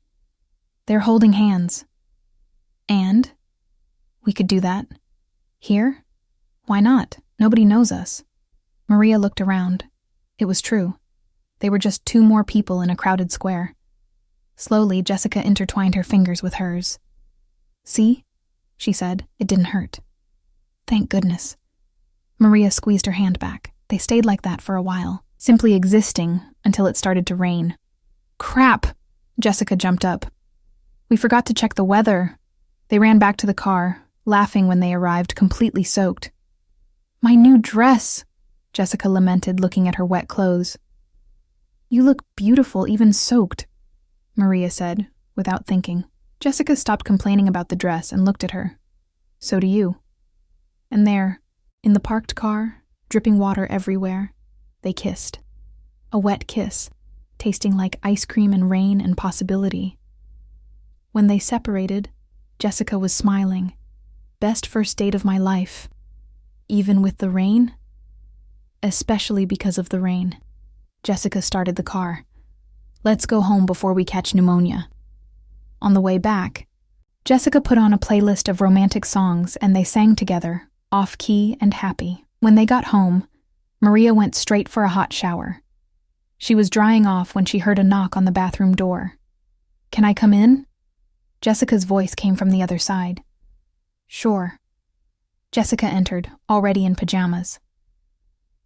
"They're holding hands." "And? We could do that. Here? Why not? Nobody knows us." Maria looked around. It was true. They were just 2 more people in a crowded square. Slowly, Jessica intertwined her fingers with hers. "See?" she said. "It didn't hurt." "Thank goodness." Maria squeezed her hand back. They stayed like that for a while, simply existing until it started to rain. "Crap!" Jessica jumped up. "We forgot to check the weather." They ran back to the car, laughing when they arrived completely soaked. "My new dress," Jessica lamented, looking at her wet clothes. "You look beautiful, even soaked," Maria said, without thinking. Jessica stopped complaining about the dress and looked at her. "So do you." And there, in the parked car, dripping water everywhere, they kissed. A wet kiss, tasting like ice cream and rain and possibility. When they separated, Jessica was smiling. Best first date of my life. Even with the rain? Especially because of the rain. Jessica started the car. Let's go home before we catch pneumonia. On the way back, Jessica put on a playlist of romantic songs and they sang together, off-key and happy. When they got home, Maria went straight for a hot shower. She was drying off when she heard a knock on the bathroom door. Can I come in? Jessica's voice came from the other side. Sure. Jessica entered, already in pajamas.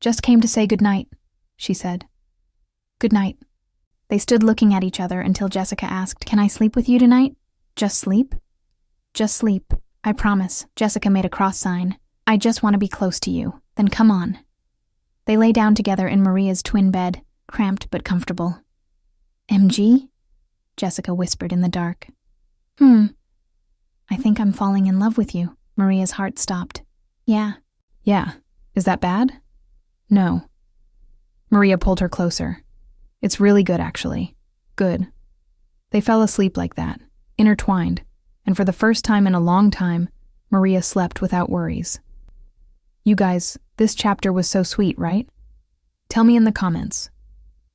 Just came to say goodnight, she said. Good night. They stood looking at each other until Jessica asked, Can I sleep with you tonight? Just sleep? Just sleep, I promise. Jessica made a cross sign. I just want to be close to you. Then come on. They lay down together in Maria's twin bed, cramped but comfortable. MG? Jessica whispered in the dark. I think I'm falling in love with you. Maria's heart stopped. Yeah. Yeah. Is that bad? No. Maria pulled her closer. It's really good, actually. Good. They fell asleep like that, intertwined, and for the first time in a long time, Maria slept without worries. You guys, this chapter was so sweet, right? Tell me in the comments.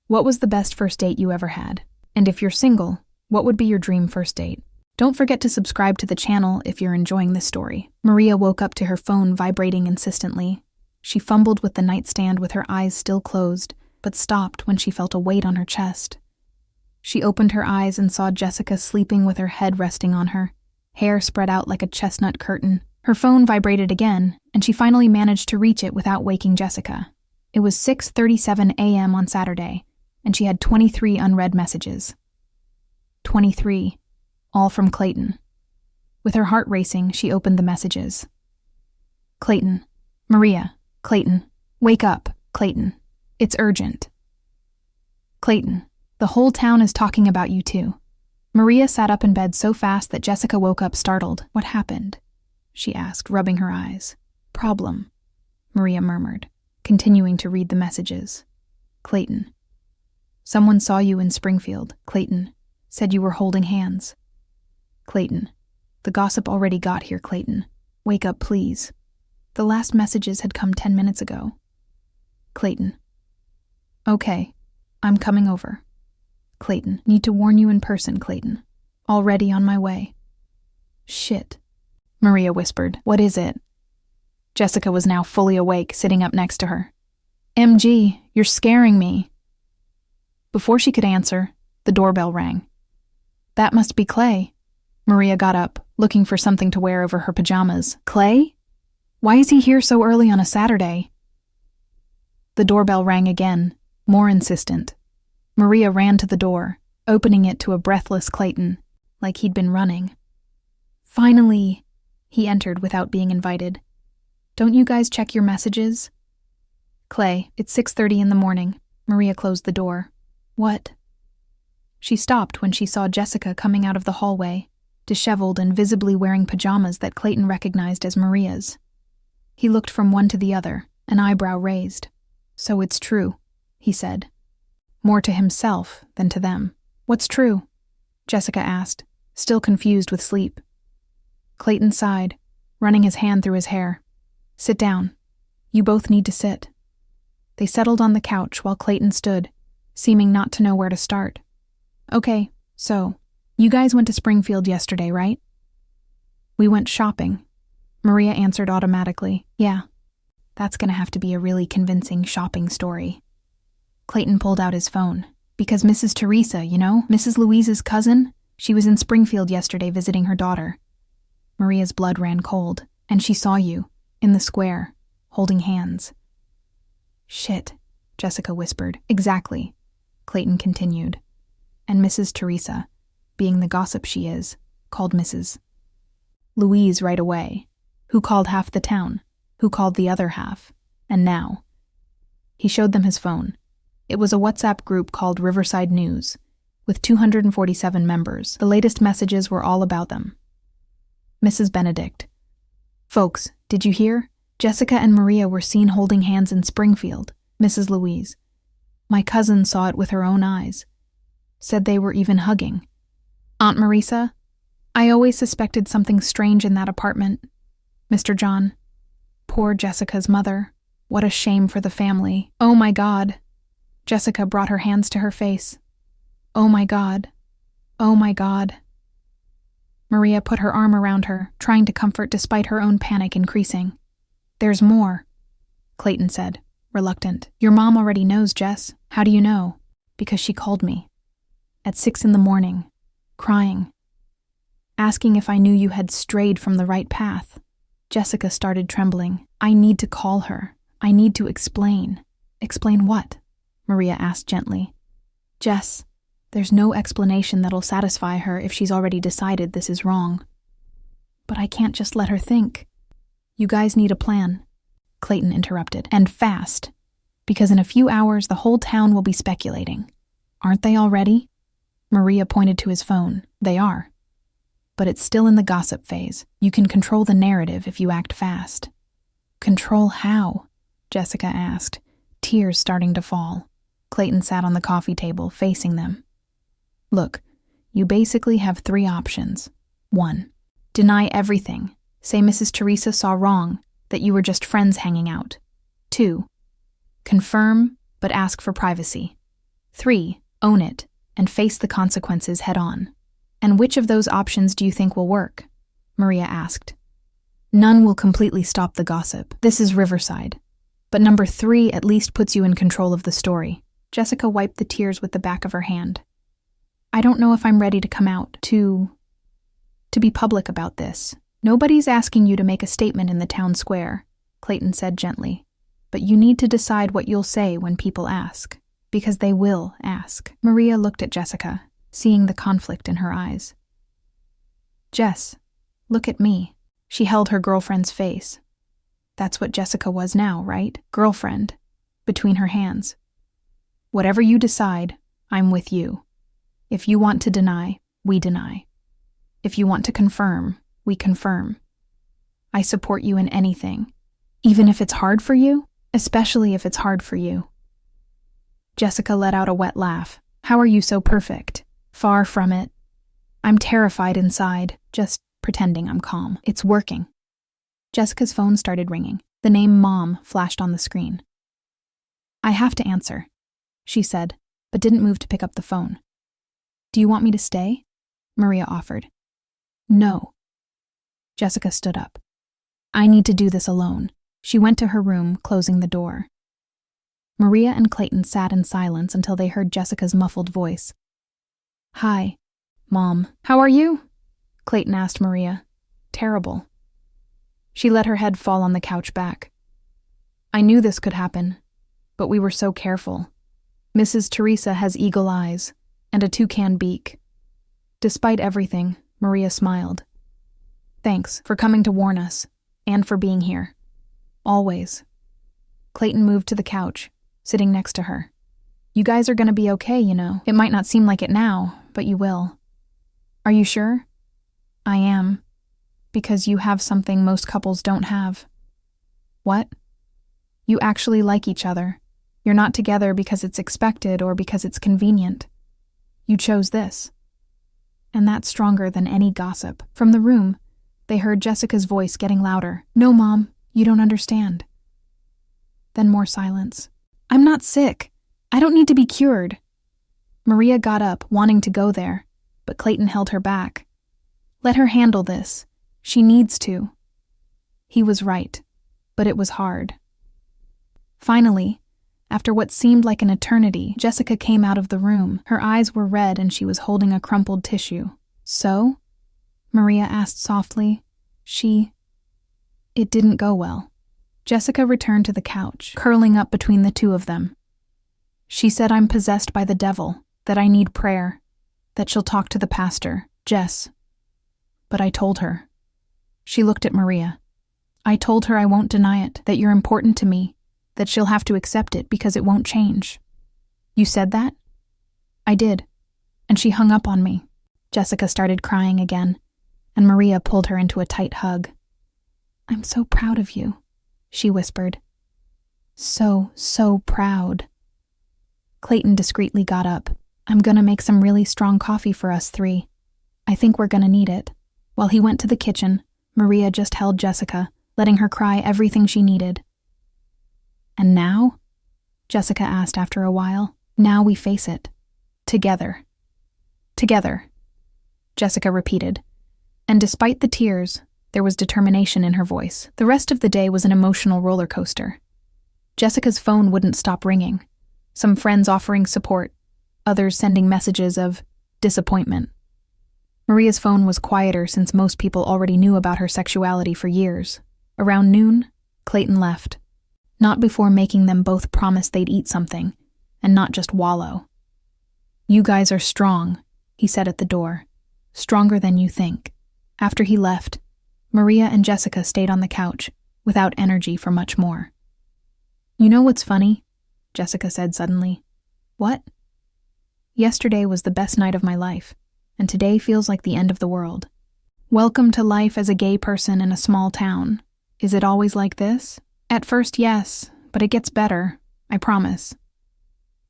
What was the best first date you ever had? And if you're single, what would be your dream first date? Don't forget to subscribe to the channel if you're enjoying this story. Maria woke up to her phone vibrating insistently. She fumbled with the nightstand with her eyes still closed, but stopped when she felt a weight on her chest. She opened her eyes and saw Jessica sleeping with her head resting on her, hair spread out like a chestnut curtain. Her phone vibrated again, and she finally managed to reach it without waking Jessica. It was 6:37 a.m. on Saturday, and she had 23 unread messages. 23. All from Clayton. With her heart racing, she opened the messages. Clayton. Maria. Clayton. Wake up, Clayton. It's urgent. Clayton. The whole town is talking about you too. Maria sat up in bed so fast that Jessica woke up startled. What happened? She asked, rubbing her eyes. Problem, Maria murmured, continuing to read the messages. Clayton. Someone saw you in Springfield, Clayton. Said you were holding hands. Clayton. The gossip already got here, Clayton. Wake up, please. The last messages had come 10 minutes ago. Clayton. Okay, I'm coming over. Clayton. Need to warn you in person, Clayton. Already on my way. Shit. Maria whispered. What is it? Jessica was now fully awake, sitting up next to her. MG, you're scaring me. Before she could answer, the doorbell rang. That must be Clay. Maria got up, looking for something to wear over her pajamas. Clay? Why is he here so early on a Saturday? The doorbell rang again, more insistent. Maria ran to the door, opening it to a breathless Clayton, like he'd been running. Finally, he entered without being invited. Don't you guys check your messages? Clay, it's 6:30 in the morning. Maria closed the door. What? She stopped when she saw Jessica coming out of the hallway, disheveled and visibly wearing pajamas that Clayton recognized as Maria's. He looked from one to the other, an eyebrow raised. So it's true, he said. More to himself than to them. What's true? Jessica asked, still confused with sleep. Clayton sighed, running his hand through his hair. Sit down. You both need to sit. They settled on the couch while Clayton stood, seeming not to know where to start. Okay, so, you guys went to Springfield yesterday, right? We went shopping. Maria answered automatically. Yeah, that's gonna have to be a really convincing shopping story. Clayton pulled out his phone. Because Mrs. Teresa, you know, Mrs. Louise's cousin, she was in Springfield yesterday visiting her daughter. Maria's blood ran cold, and she saw you, in the square, holding hands. Shit, Jessica whispered. Exactly, Clayton continued. And Mrs. Teresa, being the gossip she is, called Mrs. Louise right away, who called half the town, who called the other half, and now. He showed them his phone. It was a WhatsApp group called Riverside News, with 247 members. The latest messages were all about them. Mrs. Benedict. Folks, did you hear? Jessica and Maria were seen holding hands in Springfield. Mrs. Louise. My cousin saw it with her own eyes. Said they were even hugging. Aunt Marisa, I always suspected something strange in that apartment. Mr. John. Poor Jessica's mother. What a shame for the family. Oh my God. Jessica brought her hands to her face. Oh my God. Oh my God. Maria put her arm around her, trying to comfort despite her own panic increasing. There's more, Clayton said, reluctant. Your mom already knows, Jess. How do you know? Because she called me. At 6 a.m, crying. Asking if I knew you had strayed from the right path. Jessica started trembling. I need to call her. I need to explain. Explain what? Maria asked gently. Jess, there's no explanation that'll satisfy her if she's already decided this is wrong. But I can't just let her think. You guys need a plan, Clayton interrupted, and fast, because in a few hours the whole town will be speculating. Aren't they already? Maria pointed to his phone. They are. But it's still in the gossip phase. You can control the narrative if you act fast. Control how? Jessica asked, tears starting to fall. Clayton sat on the coffee table, facing them. Look, you basically have 3 options. 1. Deny everything. Say Mrs. Teresa saw wrong, that you were just friends hanging out. 2. Confirm, but ask for privacy. 3. Own it, and face the consequences head on. And which of those options do you think will work? Maria asked. None will completely stop the gossip. This is Riverside. But number 3 at least puts you in control of the story. Jessica wiped the tears with the back of her hand. I don't know if I'm ready to come out, to be public about this. Nobody's asking you to make a statement in the town square, Clayton said gently. But you need to decide what you'll say when people ask. Because they will ask. Maria looked at Jessica, seeing the conflict in her eyes. Jess, look at me. She held her girlfriend's face. That's what Jessica was now, right? Girlfriend. Between her hands. Whatever you decide, I'm with you. If you want to deny, we deny. If you want to confirm, we confirm. I support you in anything. Even if it's hard for you, especially if it's hard for you. Jessica let out a wet laugh. How are you so perfect? Far from it. I'm terrified inside, just pretending I'm calm. It's working. Jessica's phone started ringing. The name Mom flashed on the screen. I have to answer, she said, but didn't move to pick up the phone. Do you want me to stay? Maria offered. No. Jessica stood up. I need to do this alone. She went to her room, closing the door. Maria and Clayton sat in silence until they heard Jessica's muffled voice. Hi, Mom. How are you? Clayton asked Maria. Terrible. She let her head fall on the couch back. I knew this could happen, but we were so careful. Mrs. Teresa has eagle eyes and a toucan beak. Despite everything, Maria smiled. Thanks for coming to warn us, and for being here. Always. Clayton moved to the couch, sitting next to her. You guys are gonna be okay, you know. It might not seem like it now, but you will. Are you sure? I am. Because you have something most couples don't have. What? You actually like each other. You're not together because it's expected or because it's convenient. You chose this. And that's stronger than any gossip. From the room, they heard Jessica's voice getting louder. No, Mom, you don't understand. Then more silence. I'm not sick. I don't need to be cured. Maria got up, wanting to go there, but Clayton held her back. Let her handle this. She needs to. He was right, but it was hard. Finally, after what seemed like an eternity, Jessica came out of the room. Her eyes were red and she was holding a crumpled tissue. So? Maria asked softly. It didn't go well. Jessica returned to the couch, curling up between the two of them. She said I'm possessed by the devil, that I need prayer, that she'll talk to the pastor, Jess. But I told her. She looked at Maria. I told her I won't deny it, that you're important to me, that she'll have to accept it because it won't change. You said that? I did. And she hung up on me. Jessica started crying again, and Maria pulled her into a tight hug. I'm so proud of you, she whispered. So proud. Clayton discreetly got up. I'm gonna make some really strong coffee for us 3. I think we're gonna need it. While he went to the kitchen, Maria just held Jessica, letting her cry everything she needed. "And now?" Jessica asked after a while. "Now we face it. Together." "Together," Jessica repeated. And despite the tears, there was determination in her voice. The rest of the day was an emotional roller coaster. Jessica's phone wouldn't stop ringing. Some friends offering support, others sending messages of disappointment. Maria's phone was quieter since most people already knew about her sexuality for years. Around noon, Clayton left. Not before making them both promise they'd eat something, and not just wallow. "You guys are strong," he said at the door. "Stronger than you think." After he left, Maria and Jessica stayed on the couch, without energy for much more. "You know what's funny?" Jessica said suddenly. "What?" "Yesterday was the best night of my life, and today feels like the end of the world. Welcome to life as a gay person in a small town. Is it always like this?" "At first, yes, but it gets better, I promise."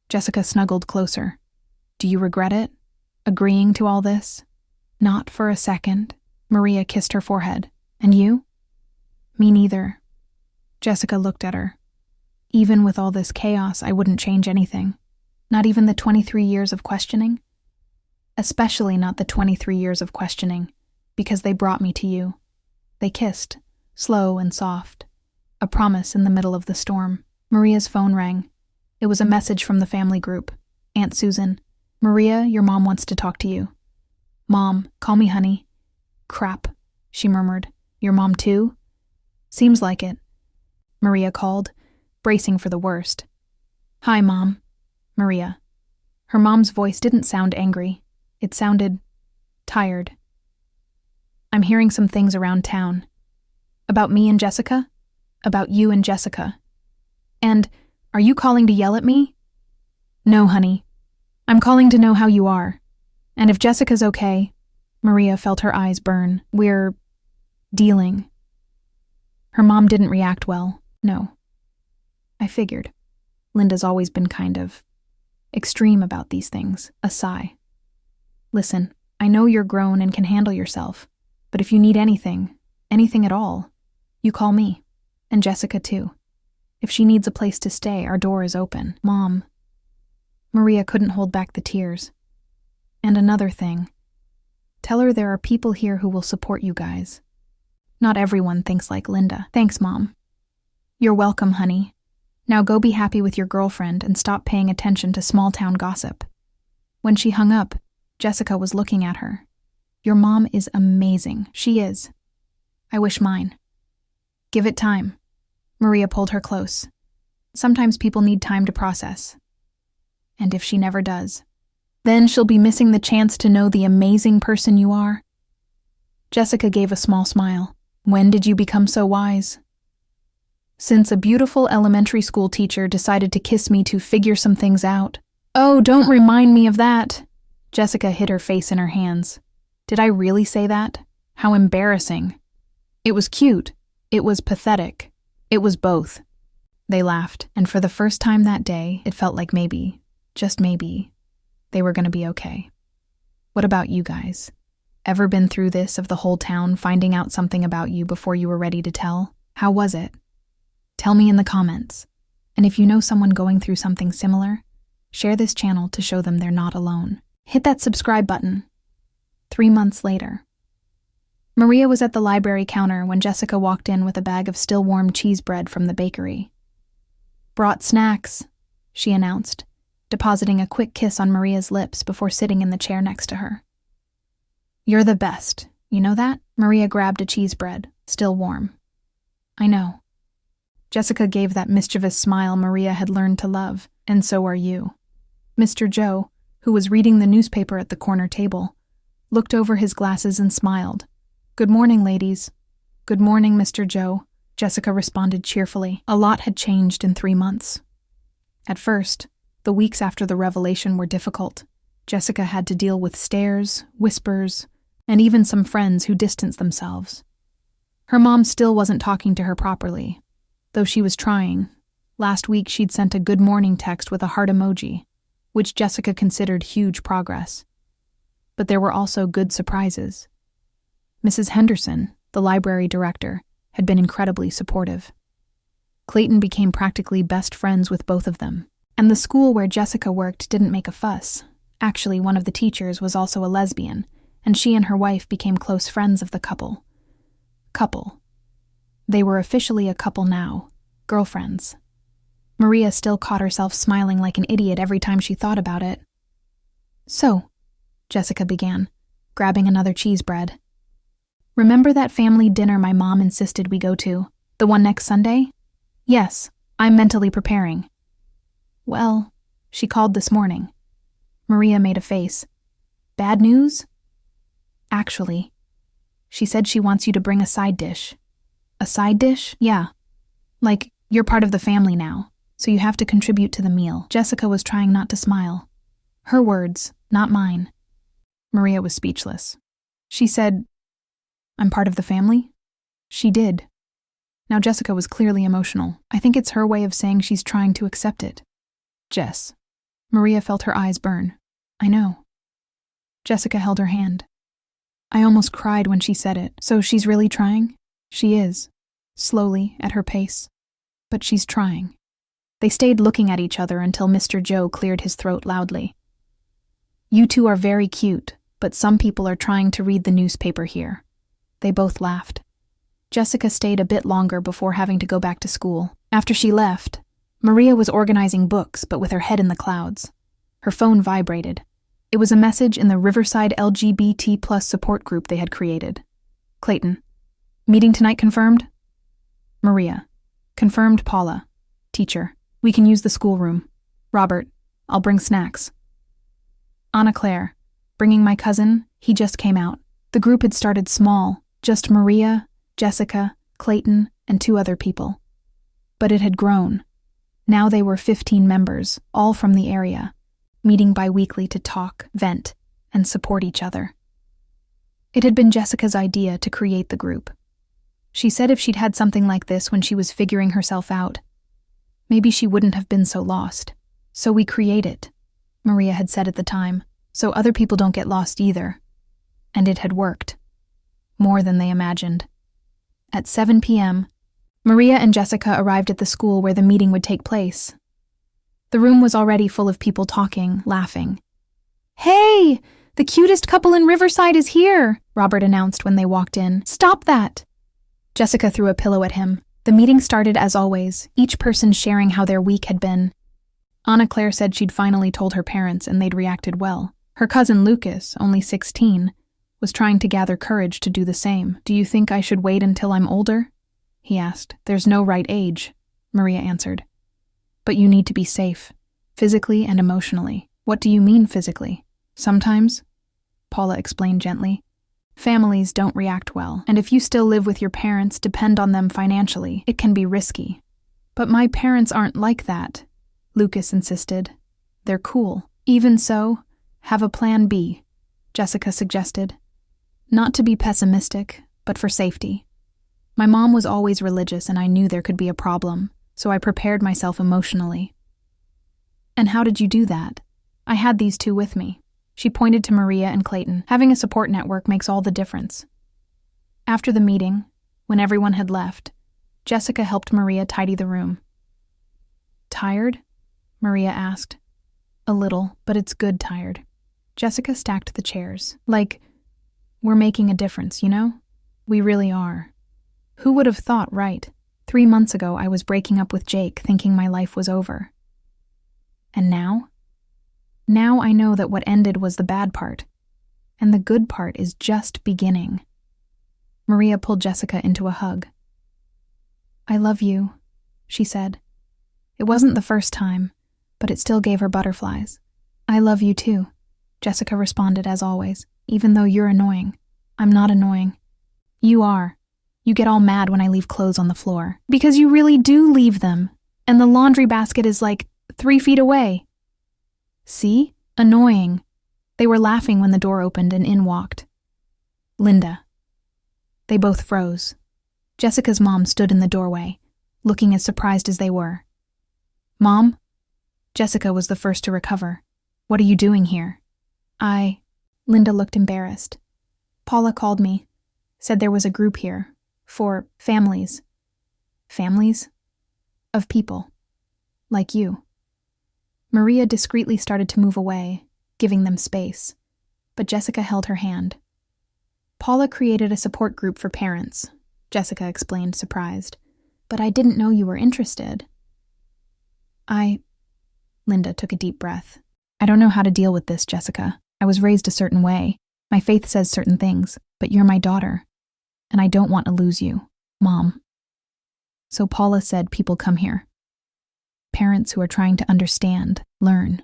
Jessica snuggled closer. "Do you regret it? Agreeing to all this?" "Not for a second." Maria kissed her forehead. "And you?" "Me neither." Jessica looked at her. "Even with all this chaos, I wouldn't change anything. Not even the 23 years of questioning?" "Especially not the 23 years of questioning, because they brought me to you." They kissed, slow and soft. A promise in the middle of the storm. Maria's phone rang. It was a message from the family group. "Aunt Susan. Maria, your mom wants to talk to you." "Mom, call me honey." "Crap," she murmured. "Your mom too?" "Seems like it." Maria called, bracing for the worst. "Hi, Mom." Maria. Her mom's voice didn't sound angry. It sounded tired. "I'm hearing some things around town. About me and Jessica? About you and Jessica. And are you calling to yell at me?" "No, honey. I'm calling to know how you are. And if Jessica's okay." Maria felt her eyes burn. "We're dealing." Her mom didn't react well. "No. I figured. Linda's always been kind of extreme about these things." A sigh. "Listen, I know you're grown and can handle yourself, but if you need anything at all, you call me. And Jessica too. If she needs a place to stay, our door is open." "Mom." Maria couldn't hold back the tears. "And another thing. Tell her there are people here who will support you guys. Not everyone thinks like Linda." "Thanks, Mom." "You're welcome, honey. Now go be happy with your girlfriend and stop paying attention to small-town gossip." When she hung up, Jessica was looking at her. "Your mom is amazing." "She is. I wish mine." "Give it time." Maria pulled her close. "Sometimes people need time to process. And if she never does, then she'll be missing the chance to know the amazing person you are." Jessica gave a small smile. "When did you become so wise?" "Since a beautiful elementary school teacher decided to kiss me to figure some things out." "Oh, don't remind me of that." Jessica hid her face in her hands. "Did I really say that? How embarrassing." "It was cute. It was pathetic. It was both." They laughed, and for the first time that day, it felt like maybe, just maybe, they were going to be okay. "What about you guys? Ever been through this of the whole town finding out something about you before you were ready to tell? How was it? Tell me in the comments. And if you know someone going through something similar, share this channel to show them they're not alone. Hit that subscribe button. 3 months later. Maria was at the library counter when Jessica walked in with a bag of still warm cheese bread from the bakery. "Brought snacks," she announced, depositing a quick kiss on Maria's lips before sitting in the chair next to her. "You're the best, you know that?" Maria grabbed a cheese bread, still warm. "I know." Jessica gave that mischievous smile Maria had learned to love. "And so are you." Mr. Joe, who was reading the newspaper at the corner table, looked over his glasses and smiled. "Good morning, ladies." "Good morning, Mr. Joe," Jessica responded cheerfully. A lot had changed in 3 months. At first, the weeks after the revelation were difficult. Jessica had to deal with stares, whispers, and even some friends who distanced themselves. Her mom still wasn't talking to her properly, though she was trying. Last week she'd sent a good morning text with a heart emoji, which Jessica considered huge progress. But there were also good surprises. Mrs. Henderson, the library director, had been incredibly supportive. Clayton became practically best friends with both of them, and the school where Jessica worked didn't make a fuss. Actually, one of the teachers was also a lesbian, and she and her wife became close friends of the couple. They were officially a couple now, girlfriends. Maria still caught herself smiling like an idiot every time she thought about it. "So," Jessica began, grabbing another cheese bread. "Remember that family dinner my mom insisted we go to? The one next Sunday?" "Yes, I'm mentally preparing." "Well," she called this morning. Maria made a face. "Bad news?" "Actually, she said she wants you to bring a side dish." "A side dish?" "Yeah. Like, you're part of the family now, so you have to contribute to the meal." Jessica was trying not to smile. Her words, not mine. Maria was speechless. She said, "I'm part of the family?" She did. Now Jessica was clearly emotional. I think it's her way of saying she's trying to accept it. "Jess." Maria felt her eyes burn. "I know." Jessica held her hand. I almost cried when she said it. "So she's really trying?" "She is. Slowly, at her pace. But she's trying." They stayed looking at each other until Mr. Joe cleared his throat loudly. "You two are very cute, but some people are trying to read the newspaper here." They both laughed. Jessica stayed a bit longer before having to go back to school. After she left, Maria was organizing books, but with her head in the clouds. Her phone vibrated. It was a message in the Riverside LGBT+ support group they had created. Clayton. "Meeting tonight confirmed?" Maria. "Confirmed, Paula. Teacher. We can use the schoolroom." Robert. "I'll bring snacks." Anna Claire. "Bringing my cousin, he just came out." The group had started small, just Maria, Jessica, Clayton, and 2 other people. But it had grown. Now they were 15 members, all from the area, meeting bi-weekly to talk, vent, and support each other. It had been Jessica's idea to create the group. She said if she'd had something like this when she was figuring herself out, maybe she wouldn't have been so lost. "So we create it," Maria had said at the time, "so other people don't get lost either." And it had worked. More than they imagined. At 7 p.m., Maria and Jessica arrived at the school where the meeting would take place. The room was already full of people talking, laughing. "Hey! The cutest couple in Riverside is here!" Robert announced when they walked in. "Stop that!" Jessica threw a pillow at him. The meeting started as always, each person sharing how their week had been. Anna Claire said she'd finally told her parents and they'd reacted well. Her cousin Lucas, only 16, was trying to gather courage to do the same. "Do you think I should wait until I'm older?" he asked. "There's no right age," Maria answered. "But you need to be safe, physically and emotionally." "What do you mean physically?" "Sometimes," Paula explained gently, "families don't react well, and if you still live with your parents, depend on them financially, it can be risky." "But my parents aren't like that," Lucas insisted. "They're cool." "Even so, have a plan B," Jessica suggested. "Not to be pessimistic, but for safety. My mom was always religious and I knew there could be a problem, so I prepared myself emotionally." "And how did you do that?" "I had these 2 with me." She pointed to Maria and Clayton. "Having a support network makes all the difference." After the meeting, when everyone had left, Jessica helped Maria tidy the room. "Tired?" Maria asked. "A little, but it's good tired." Jessica stacked the chairs. "Like, we're making a difference, you know? We really are. Who would have thought, right? 3 months ago I was breaking up with Jake, thinking my life was over. And now? Now I know that what ended was the bad part, and the good part is just beginning." Maria pulled Jessica into a hug. "I love you," she said. It wasn't the first time, but it still gave her butterflies. "I love you too," Jessica responded as always. "Even though you're annoying." "I'm not annoying." "You are. You get all mad when I leave clothes on the floor." "Because you really do leave them, and the laundry basket is like 3 feet away." "See? Annoying." They were laughing when the door opened and in walked Linda. They both froze. Jessica's mom stood in the doorway, looking as surprised as they were. "Mom?" Jessica was the first to recover. "What are you doing here?" Linda looked embarrassed. "Paula called me. Said there was a group here for families. Families? Of people. Like you. Maria discreetly started to move away, giving them space, but Jessica held her hand. Paula created a support group for parents, Jessica explained, surprised. But I didn't know you were interested. Linda took a deep breath. I don't know how to deal with this, Jessica. I was raised a certain way. My faith says certain things, but you're my daughter, and I don't want to lose you, Mom. So Paula said people come here. Parents who are trying to understand, learn.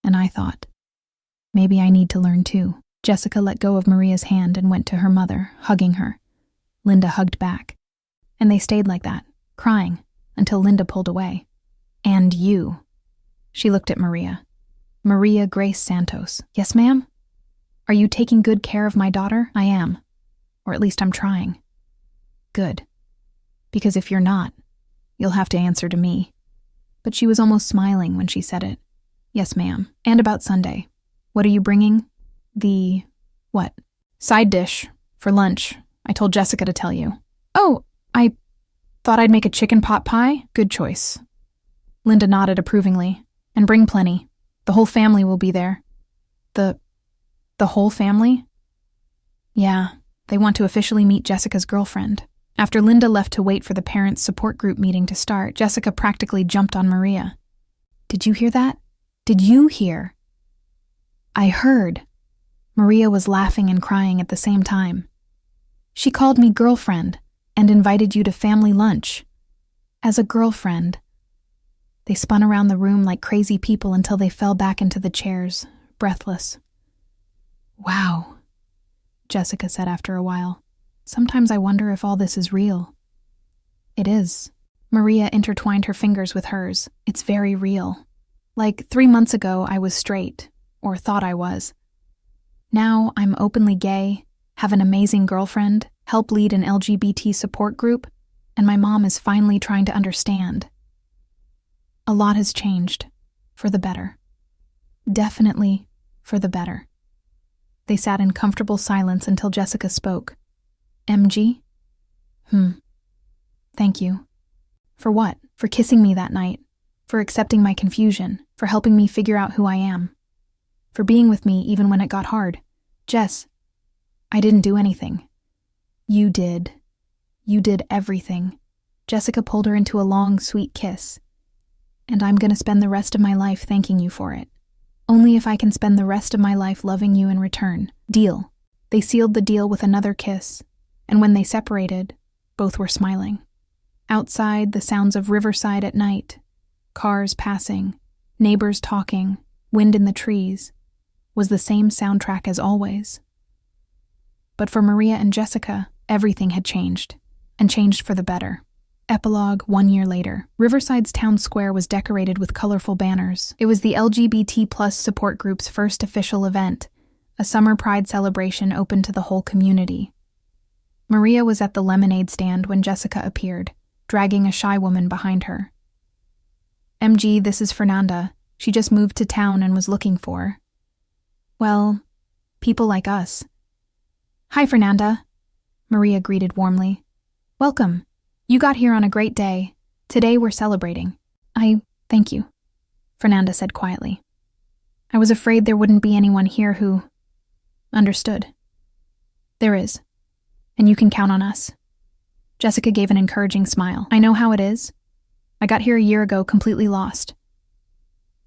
And I thought, maybe I need to learn too. Jessica let go of Maria's hand and went to her mother, hugging her. Linda hugged back. And they stayed like that, crying, until Linda pulled away. And you. She looked at Maria. Maria Grace Santos. Yes, ma'am? Are you taking good care of my daughter? I am. Or at least I'm trying. Good. Because if you're not, you'll have to answer to me. But she was almost smiling when she said it. Yes, ma'am. And about Sunday. What are you bringing? What? Side dish. For lunch. I told Jessica to tell you. Oh, I thought I'd make a chicken pot pie. Good choice. Linda nodded approvingly. And bring plenty. The whole family will be there. The whole family? Yeah, they want to officially meet Jessica's girlfriend. After Linda left to wait for the parents' support group meeting to start, Jessica practically jumped on Maria. Did you hear that? Did you hear? I heard. Maria was laughing and crying at the same time. She called me girlfriend and invited you to family lunch. As a girlfriend. They spun around the room like crazy people until they fell back into the chairs, breathless. Wow, Jessica said after a while. Sometimes I wonder if all this is real. It is. Maria intertwined her fingers with hers. It's very real. Like 3 months ago, I was straight, or thought I was. Now I'm openly gay, have an amazing girlfriend, help lead an LGBT support group, and my mom is finally trying to understand. A lot has changed, for the better. Definitely for the better. They sat in comfortable silence until Jessica spoke. MG? Thank you. For what? For kissing me that night. For accepting my confusion. For helping me figure out who I am. For being with me even when it got hard. Jess, I didn't do anything. You did. You did everything. Jessica pulled her into a long, sweet kiss. And I'm going to spend the rest of my life thanking you for it. Only if I can spend the rest of my life loving you in return. Deal. They sealed the deal with another kiss, and when they separated, both were smiling. Outside, the sounds of Riverside at night, cars passing, neighbors talking, wind in the trees, was the same soundtrack as always. But for Maria and Jessica, everything had changed, and changed for the better. Epilogue 1 year later. Riverside's town square was decorated with colorful banners. It was the LGBT+ support group's first official event, a summer pride celebration open to the whole community. Maria was at the lemonade stand when Jessica appeared, dragging a shy woman behind her. MG, this is Fernanda. She just moved to town and was looking for, well, people like us. Hi, Fernanda, Maria greeted warmly. Welcome. You got here on a great day. Today we're celebrating. Thank you, Fernanda said quietly. I was afraid there wouldn't be anyone here who understood. There is, and you can count on us. Jessica gave an encouraging smile. I know how it is. I got here a year ago completely lost.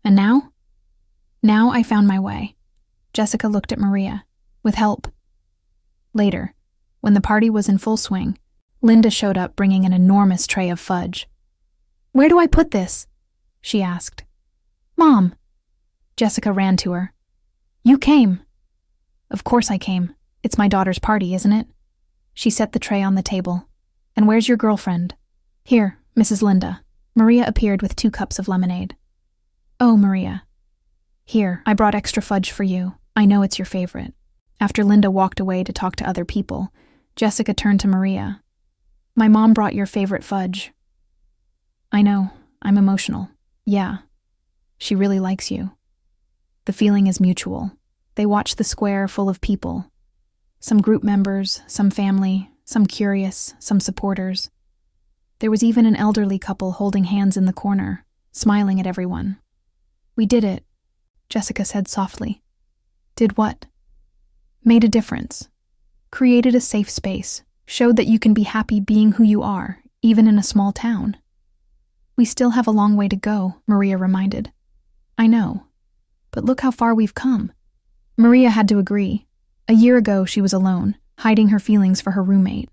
And now? Now I found my way. Jessica looked at Maria. With help. Later, when the party was in full swing, Linda showed up bringing an enormous tray of fudge. Where do I put this? She asked. Mom. Jessica ran to her. You came. Of course I came. It's my daughter's party, isn't it? She set the tray on the table. And where's your girlfriend? Here, Mrs. Linda. Maria appeared with 2 cups of lemonade. Oh, Maria. Here, I brought extra fudge for you. I know it's your favorite. After Linda walked away to talk to other people, Jessica turned to Maria. My mom brought your favorite fudge. I know, I'm emotional. Yeah, she really likes you. The feeling is mutual. They watched the square full of people. Some group members, some family, some curious, some supporters. There was even an elderly couple holding hands in the corner, smiling at everyone. "We did it," Jessica said softly. "Did what?" "Made a difference. Created a safe space. Showed that you can be happy being who you are, even in a small town." "We still have a long way to go," Maria reminded. "I know. But look how far we've come." Maria had to agree. A year ago, she was alone, hiding her feelings for her roommate.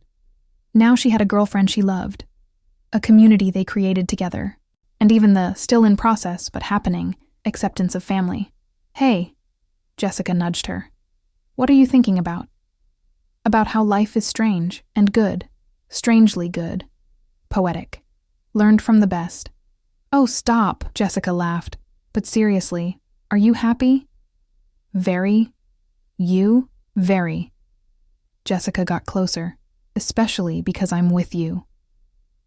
Now she had a girlfriend she loved, a community they created together, and even the still in process but happening acceptance of family. "Hey," Jessica nudged her. "What are you thinking about?" "About how life is strange and good, strangely good, poetic, learned from the best." "Oh, stop," Jessica laughed. "But seriously, are you happy?" "Very. You? Very." Jessica got closer, "Especially because I'm with you."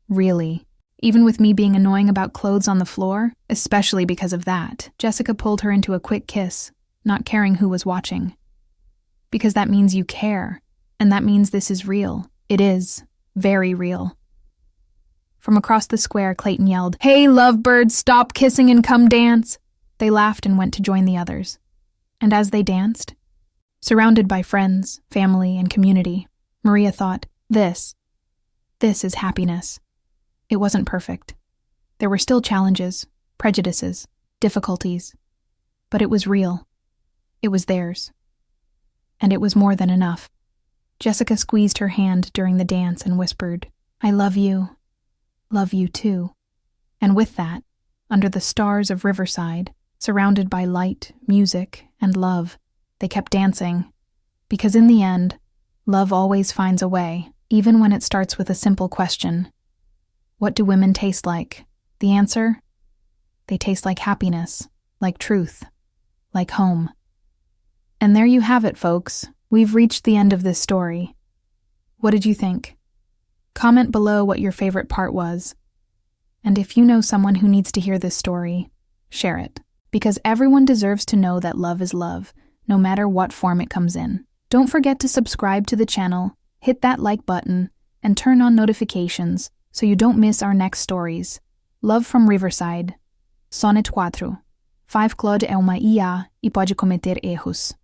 "Really? Even with me being annoying about clothes on the floor? Especially because of that." Jessica pulled her into a quick kiss, not caring who was watching. "Because that means you care, and that means this is real. It is. Very real." From across the square, Clayton yelled, "Hey, lovebirds, stop kissing and come dance!" They laughed and went to join the others. And as they danced, surrounded by friends, family, and community, Maria thought, This is happiness. It wasn't perfect. There were still challenges, prejudices, difficulties, but it was real. It was theirs. And it was more than enough. Jessica squeezed her hand during the dance and whispered, "I love you too." And with that, under the stars of Riverside, surrounded by light, music, and love, they kept dancing. Because in the end, love always finds a way, even when it starts with a simple question. What do women taste like? The answer? They taste like happiness, like truth, like home. And there you have it, folks. We've reached the end of this story. What did you think? Comment below what your favorite part was. And if you know someone who needs to hear this story, share it. Because everyone deserves to know that love is love, no matter what form it comes in. Don't forget to subscribe to the channel, hit that like button, and turn on notifications so you don't miss our next stories. Love from Riverside. Sonnet 4. 5 Claude é uma IA e pode cometer erros.